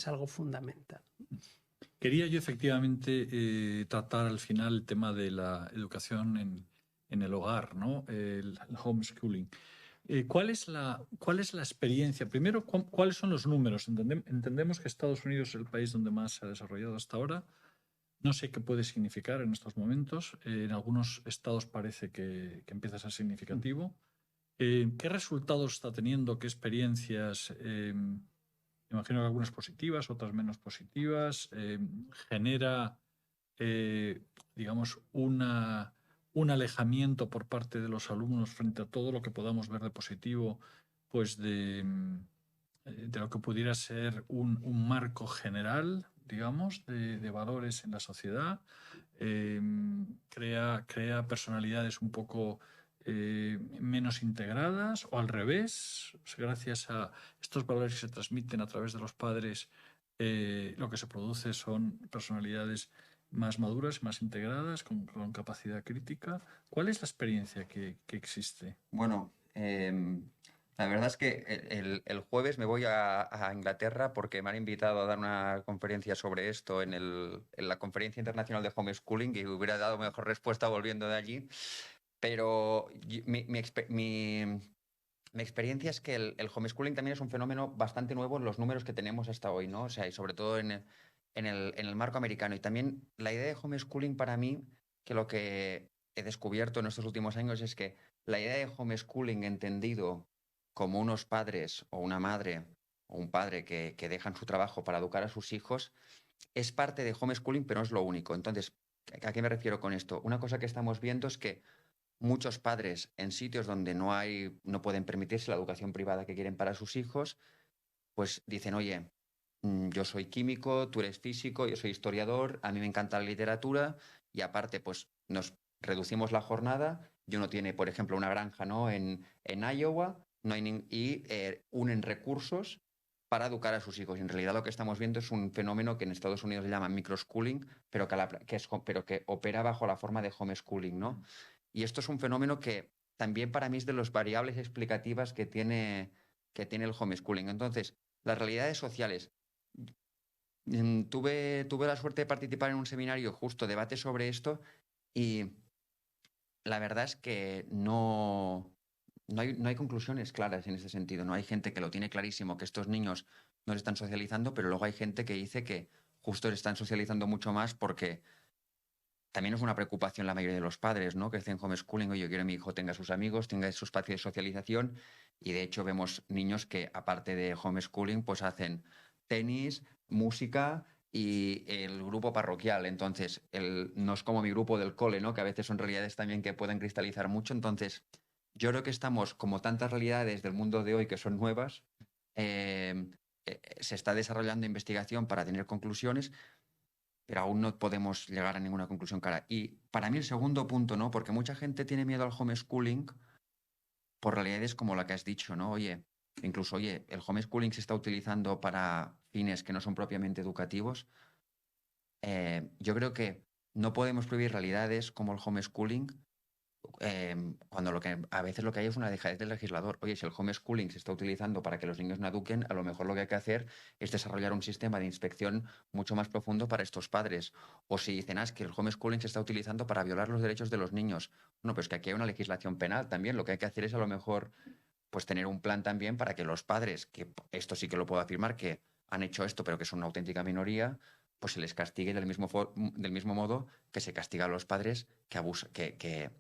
algo fundamental. Quería yo efectivamente tratar al final el tema de la educación en el hogar, ¿no? El homeschooling. ¿Cuál es la experiencia? Primero, ¿cuáles son los números? Entendemos que Estados Unidos es el país donde más se ha desarrollado hasta ahora. No sé qué puede significar en estos momentos. En algunos estados parece que empieza a ser significativo. ¿Qué resultados está teniendo? ¿Qué experiencias? Me imagino que algunas positivas, otras menos positivas. ¿Genera, digamos, un alejamiento por parte de los alumnos frente a todo lo que podamos ver de positivo, pues de lo que pudiera ser un marco general, digamos, de valores en la sociedad? Crea personalidades un poco menos integradas, o al revés, gracias a estos valores que se transmiten a través de los padres, lo que se produce son personalidades más maduras, más integradas, con capacidad crítica. ¿Cuál es la experiencia que existe? Bueno, la verdad es que el jueves me voy a Inglaterra porque me han invitado a dar una conferencia sobre esto en la Conferencia Internacional de Homeschooling, y hubiera dado mejor respuesta volviendo de allí. Pero mi experiencia es que el homeschooling también es un fenómeno bastante nuevo en los números que tenemos hasta hoy, ¿no? O sea, y sobre todo en el marco americano. Y también la idea de homeschooling, para mí, que lo que he descubierto en estos últimos años es que la idea de homeschooling entendido como unos padres o una madre o un padre que dejan su trabajo para educar a sus hijos es parte de homeschooling, pero no es lo único. Entonces, ¿a qué me refiero con esto? Una cosa que estamos viendo es que muchos padres en sitios donde no pueden permitirse la educación privada que quieren para sus hijos, pues dicen, oye, yo soy químico, tú eres físico, yo soy historiador, a mí me encanta la literatura, y aparte pues nos reducimos la jornada. Y uno tiene, por ejemplo, una granja, ¿no? en Iowa, no hay y unen recursos para educar a sus hijos. Y en realidad lo que estamos viendo es un fenómeno que en Estados Unidos se llama microschooling, pero que opera bajo la forma de homeschooling, ¿no? Y esto es un fenómeno que también para mí es de las variables explicativas que tiene el homeschooling. Entonces, las realidades sociales. Tuve la suerte de participar en un seminario justo, debate sobre esto, y la verdad es que no hay conclusiones claras en ese sentido. No hay gente que lo tiene clarísimo, que estos niños no se están socializando, pero luego hay gente que dice que justo se están socializando mucho más porque también es una preocupación la mayoría de los padres, ¿no? Que hacen homeschooling, oye, yo quiero que mi hijo tenga sus amigos, tenga su espacio de socialización, y de hecho vemos niños que aparte de homeschooling pues hacen tenis, música y el grupo parroquial. Entonces, no es como mi grupo del cole, ¿no? Que a veces son realidades también que pueden cristalizar mucho. Entonces, yo creo que estamos, como tantas realidades del mundo de hoy que son nuevas, se está desarrollando investigación para tener conclusiones, pero aún no podemos llegar a ninguna conclusión clara. Y para mí el segundo punto, ¿no? Porque mucha gente tiene miedo al homeschooling por realidades como la que has dicho, ¿no? Oye, incluso, oye, el homeschooling se está utilizando para fines que no son propiamente educativos. Yo creo que no podemos prohibir realidades como el homeschooling cuando a veces lo que hay es una dejadez del legislador. Oye, si el homeschooling se está utilizando para que los niños no eduquen, a lo mejor lo que hay que hacer es desarrollar un sistema de inspección mucho más profundo para estos padres. O si dicen, es que el homeschooling se está utilizando para violar los derechos de los niños. No, pero es que aquí hay una legislación penal también. Lo que hay que hacer es a lo mejor pues tener un plan también para que los padres, que esto sí que lo puedo afirmar, que han hecho esto, pero que son una auténtica minoría, pues se les castigue del mismo modo que se castiga a los padres que abusan, que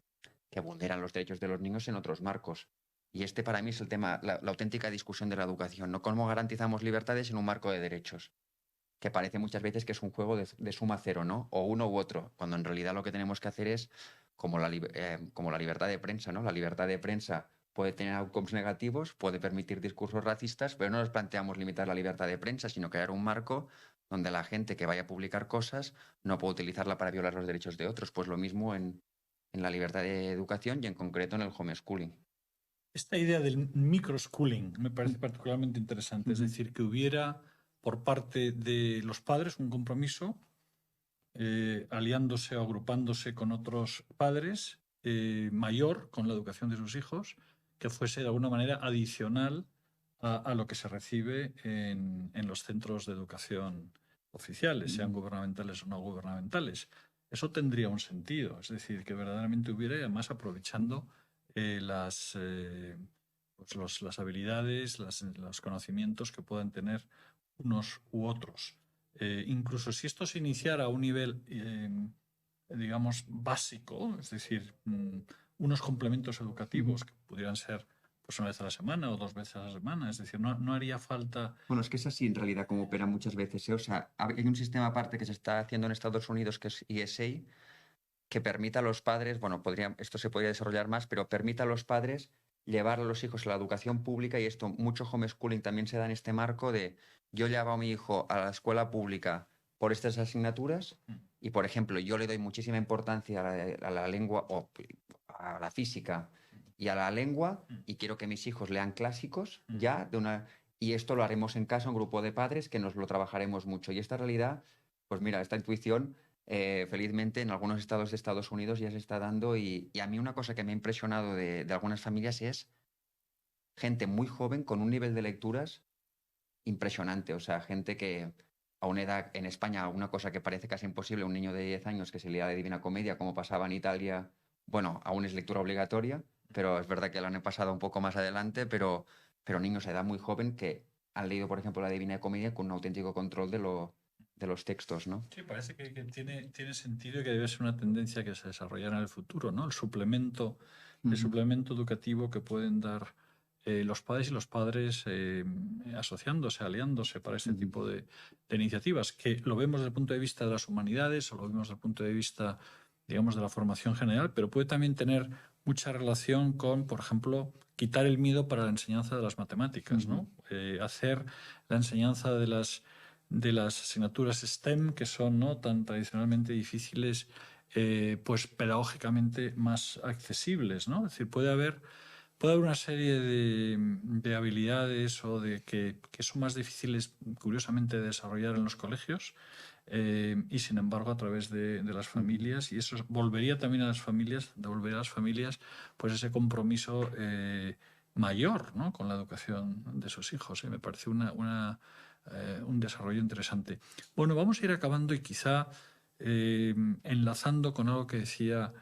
vulneran los derechos de los niños en otros marcos. Y este para mí es el tema, la auténtica discusión de la educación, ¿no? ¿Cómo garantizamos libertades en un marco de derechos? Que parece muchas veces que es un juego de suma cero, ¿no? O uno u otro, cuando en realidad lo que tenemos que hacer es como la libertad de prensa, ¿no? La libertad de prensa puede tener outcomes negativos, puede permitir discursos racistas, pero no nos planteamos limitar la libertad de prensa, sino crear un marco donde la gente que vaya a publicar cosas no puede utilizarla para violar los derechos de otros. Pues lo mismo en la libertad de educación y en concreto en el homeschooling. Esta idea del microschooling me parece particularmente interesante, es decir, que hubiera por parte de los padres un compromiso aliándose o agrupándose con otros padres mayor con la educación de sus hijos, que fuese de alguna manera adicional a lo que se recibe en los centros de educación oficiales, sean gubernamentales o no gubernamentales. Eso tendría un sentido, es decir, que verdaderamente hubiera, y además aprovechando las habilidades, los conocimientos que puedan tener unos u otros. Incluso si esto se iniciara a un nivel, digamos, básico, es decir, unos complementos educativos que pudieran ser pues una vez a la semana o 2 veces a la semana, es decir, no haría falta... Bueno, es que es así en realidad como opera muchas veces, ¿eh? O sea, hay un sistema aparte que se está haciendo en Estados Unidos que es ESA, que permita a los padres, bueno, esto se podría desarrollar más, pero permita a los padres llevar a los hijos a la educación pública, y esto, mucho homeschooling también se da en este marco de yo llevo a mi hijo a la escuela pública por estas asignaturas y, por ejemplo, yo le doy muchísima importancia a la lengua o a la física y a la lengua y quiero que mis hijos lean clásicos ya y esto lo haremos en casa, un grupo de padres que nos lo trabajaremos mucho. Y esta realidad, pues mira, esta intuición felizmente en algunos estados de Estados Unidos ya se está dando y a mí una cosa que me ha impresionado de algunas familias es gente muy joven con un nivel de lecturas impresionante. O sea, gente que a una edad en España, una cosa que parece casi imposible, un niño de 10 años que se lea la Divina Comedia, como pasaba en Italia, bueno, aún es lectura obligatoria, pero es verdad que la han pasado un poco más adelante, pero niños a edad muy joven que han leído, por ejemplo, la Divina Comedia con un auténtico control de los textos, ¿no? Sí, parece que tiene sentido y que debe ser una tendencia que se desarrollará en el futuro, ¿no? El suplemento educativo que pueden dar los padres y los padres asociándose, aliándose para este tipo de iniciativas, que lo vemos desde el punto de vista de las humanidades o lo vemos desde el punto de vista, digamos, de la formación general, pero puede también tener mucha relación con, por ejemplo, quitar el miedo para la enseñanza de las matemáticas, ¿no? Hacer la enseñanza de las asignaturas STEM, que son no tan tradicionalmente difíciles, pues pedagógicamente más accesibles, ¿no? Es decir, puede haber puede haber una serie de habilidades o de que son más difíciles, curiosamente, de desarrollar en los colegios y, sin embargo, a través de las familias. Y eso volvería también a las familias, devolvería a las familias pues ese compromiso mayor, ¿no?, con la educación de sus hijos. Me parece un desarrollo interesante. Bueno, vamos a ir acabando y quizá enlazando con algo que decía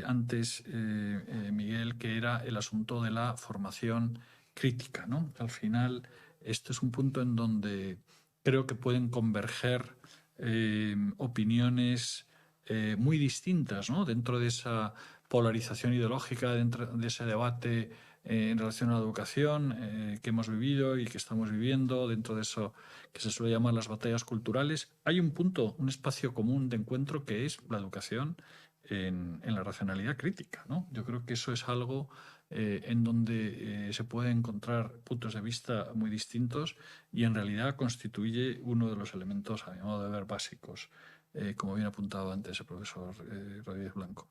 antes Miguel, que era el asunto de la formación crítica, ¿no? Al final, este es un punto en donde creo que pueden converger opiniones muy distintas, ¿no?, dentro de esa polarización ideológica, dentro de ese debate en relación a la educación que hemos vivido y que estamos viviendo, dentro de eso que se suele llamar las batallas culturales. Hay un punto, un espacio común de encuentro que es la educación en la racionalidad crítica, ¿no? Yo creo que eso es algo en donde se pueden encontrar puntos de vista muy distintos y en realidad constituye uno de los elementos, a mi modo de ver, básicos, como bien apuntado antes el profesor Rodríguez Blanco.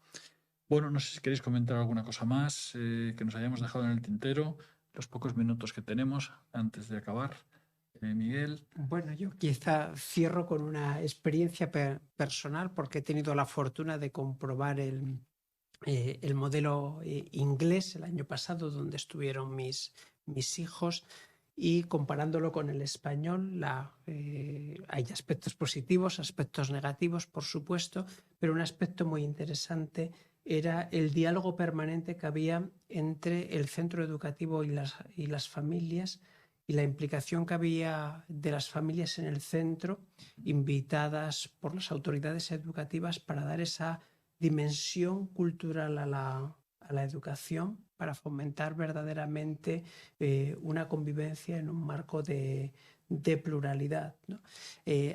Bueno, no sé si queréis comentar alguna cosa más que nos hayamos dejado en el tintero, los pocos minutos que tenemos antes de acabar. Miguel. Bueno, yo quizá cierro con una experiencia personal porque he tenido la fortuna de comprobar el modelo inglés el año pasado, donde estuvieron mis hijos, y comparándolo con el español, hay aspectos positivos, aspectos negativos, por supuesto, pero un aspecto muy interesante era el diálogo permanente que había entre el centro educativo y las familias, y la implicación que había de las familias en el centro, invitadas por las autoridades educativas para dar esa dimensión cultural a la educación, para fomentar verdaderamente una convivencia en un marco de pluralidad, ¿no?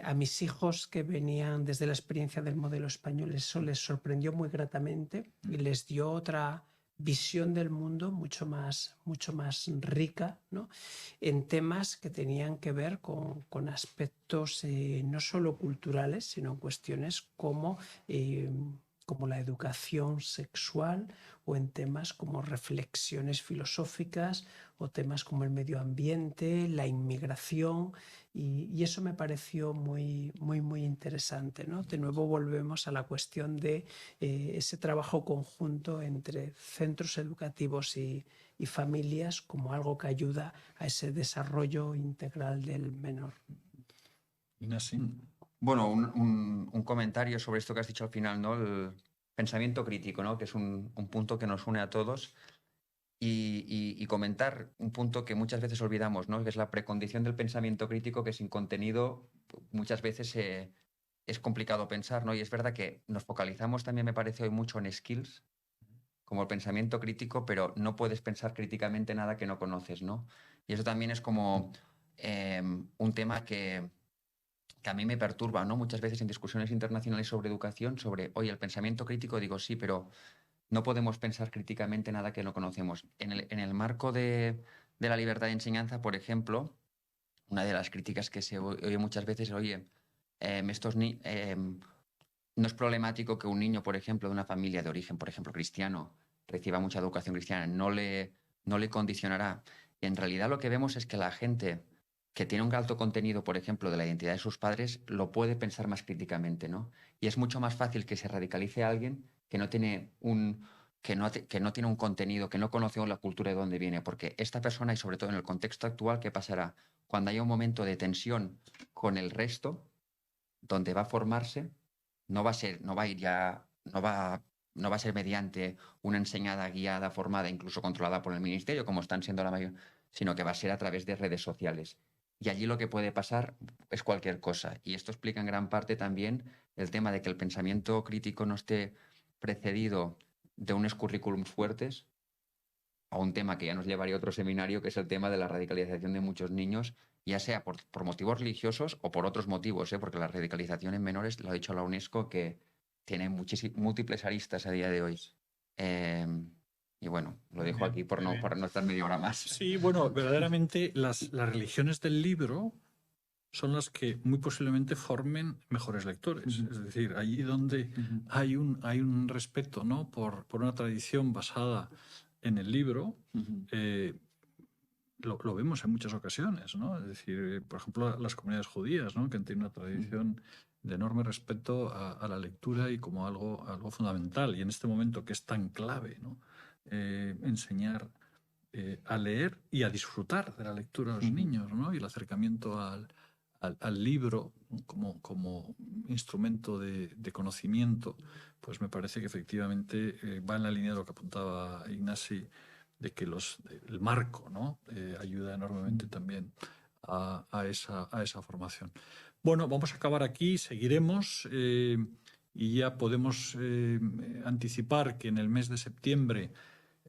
A mis hijos, que venían desde la experiencia del modelo español, eso les sorprendió muy gratamente y les dio otra visión del mundo mucho más rica, ¿no?, en temas que tenían que ver con aspectos no solo culturales, sino en cuestiones como la educación sexual, o en temas como reflexiones filosóficas, o temas como el medio ambiente, la inmigración, y eso me pareció muy interesante, ¿no? De nuevo volvemos a la cuestión de ese trabajo conjunto entre centros educativos y familias como algo que ayuda a ese desarrollo integral del menor. Ignacio. Bueno, un comentario sobre esto que has dicho al final, ¿no? El pensamiento crítico, ¿no?, que es un punto que nos une a todos. Y comentar un punto que muchas veces olvidamos, ¿no?, que es la precondición del pensamiento crítico, que sin contenido muchas veces es complicado pensar, ¿no? Y es verdad que nos focalizamos también, me parece, hoy mucho en skills, como el pensamiento crítico, pero no puedes pensar críticamente nada que no conoces, ¿no? Y eso también es como un tema que a mí me perturba, ¿no? Muchas veces en discusiones internacionales sobre educación, sobre, oye, el pensamiento crítico, digo, sí, pero no podemos pensar críticamente nada que no conocemos. En el marco de la libertad de enseñanza, por ejemplo, una de las críticas que se oye muchas veces es, oye, no es problemático que un niño, por ejemplo, de una familia de origen, por ejemplo, cristiano, reciba mucha educación cristiana, no le condicionará. Y en realidad lo que vemos es que la gente que tiene un alto contenido, por ejemplo, de la identidad de sus padres, lo puede pensar más críticamente, ¿no? Y es mucho más fácil que se radicalice a alguien que no tiene un contenido, que no conoce la cultura de dónde viene, porque esta persona, y sobre todo en el contexto actual, ¿qué pasará? Cuando haya un momento de tensión con el resto, donde va a formarse, no va a ser mediante una enseñada guiada, formada, incluso controlada por el ministerio, como están siendo la mayoría, sino que va a ser a través de redes sociales. Y allí lo que puede pasar es cualquier cosa. Y esto explica en gran parte también el tema de que el pensamiento crítico no esté precedido de unos currículums fuertes, a un tema que ya nos llevaría a otro seminario, que es el tema de la radicalización de muchos niños, ya sea por motivos religiosos o por otros motivos, porque la radicalización en menores, lo ha dicho la UNESCO, que tiene múltiples aristas a día de hoy. Y bueno, lo dejo aquí por no estar media hora más. Sí, bueno, verdaderamente las religiones del libro son las que muy posiblemente formen mejores lectores. Es decir, allí donde hay un respeto, ¿no?, por una tradición basada en el libro, lo vemos en muchas ocasiones, ¿no? Es decir, por ejemplo, las comunidades judías, ¿no? Que han tenido una tradición de enorme respeto a la lectura y como algo fundamental. Y en este momento que es tan clave, ¿no? Enseñar a leer y a disfrutar de la lectura a los niños, ¿no? Y el acercamiento al libro como instrumento de conocimiento, pues me parece que efectivamente va en la línea de lo que apuntaba Ignasi, de que el marco, ¿no? Ayuda enormemente también a esa formación. Bueno, vamos a acabar aquí, seguiremos y ya podemos anticipar que en el mes de septiembre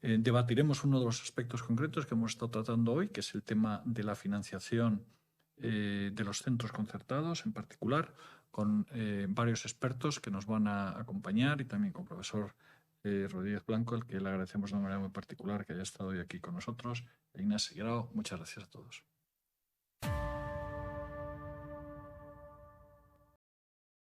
debatiremos uno de los aspectos concretos que hemos estado tratando hoy, que es el tema de la financiación de los centros concertados, en particular, con varios expertos que nos van a acompañar y también con el profesor Rodríguez Blanco, al que le agradecemos de una manera muy particular que haya estado hoy aquí con nosotros. E Ignacio Grau, muchas gracias a todos.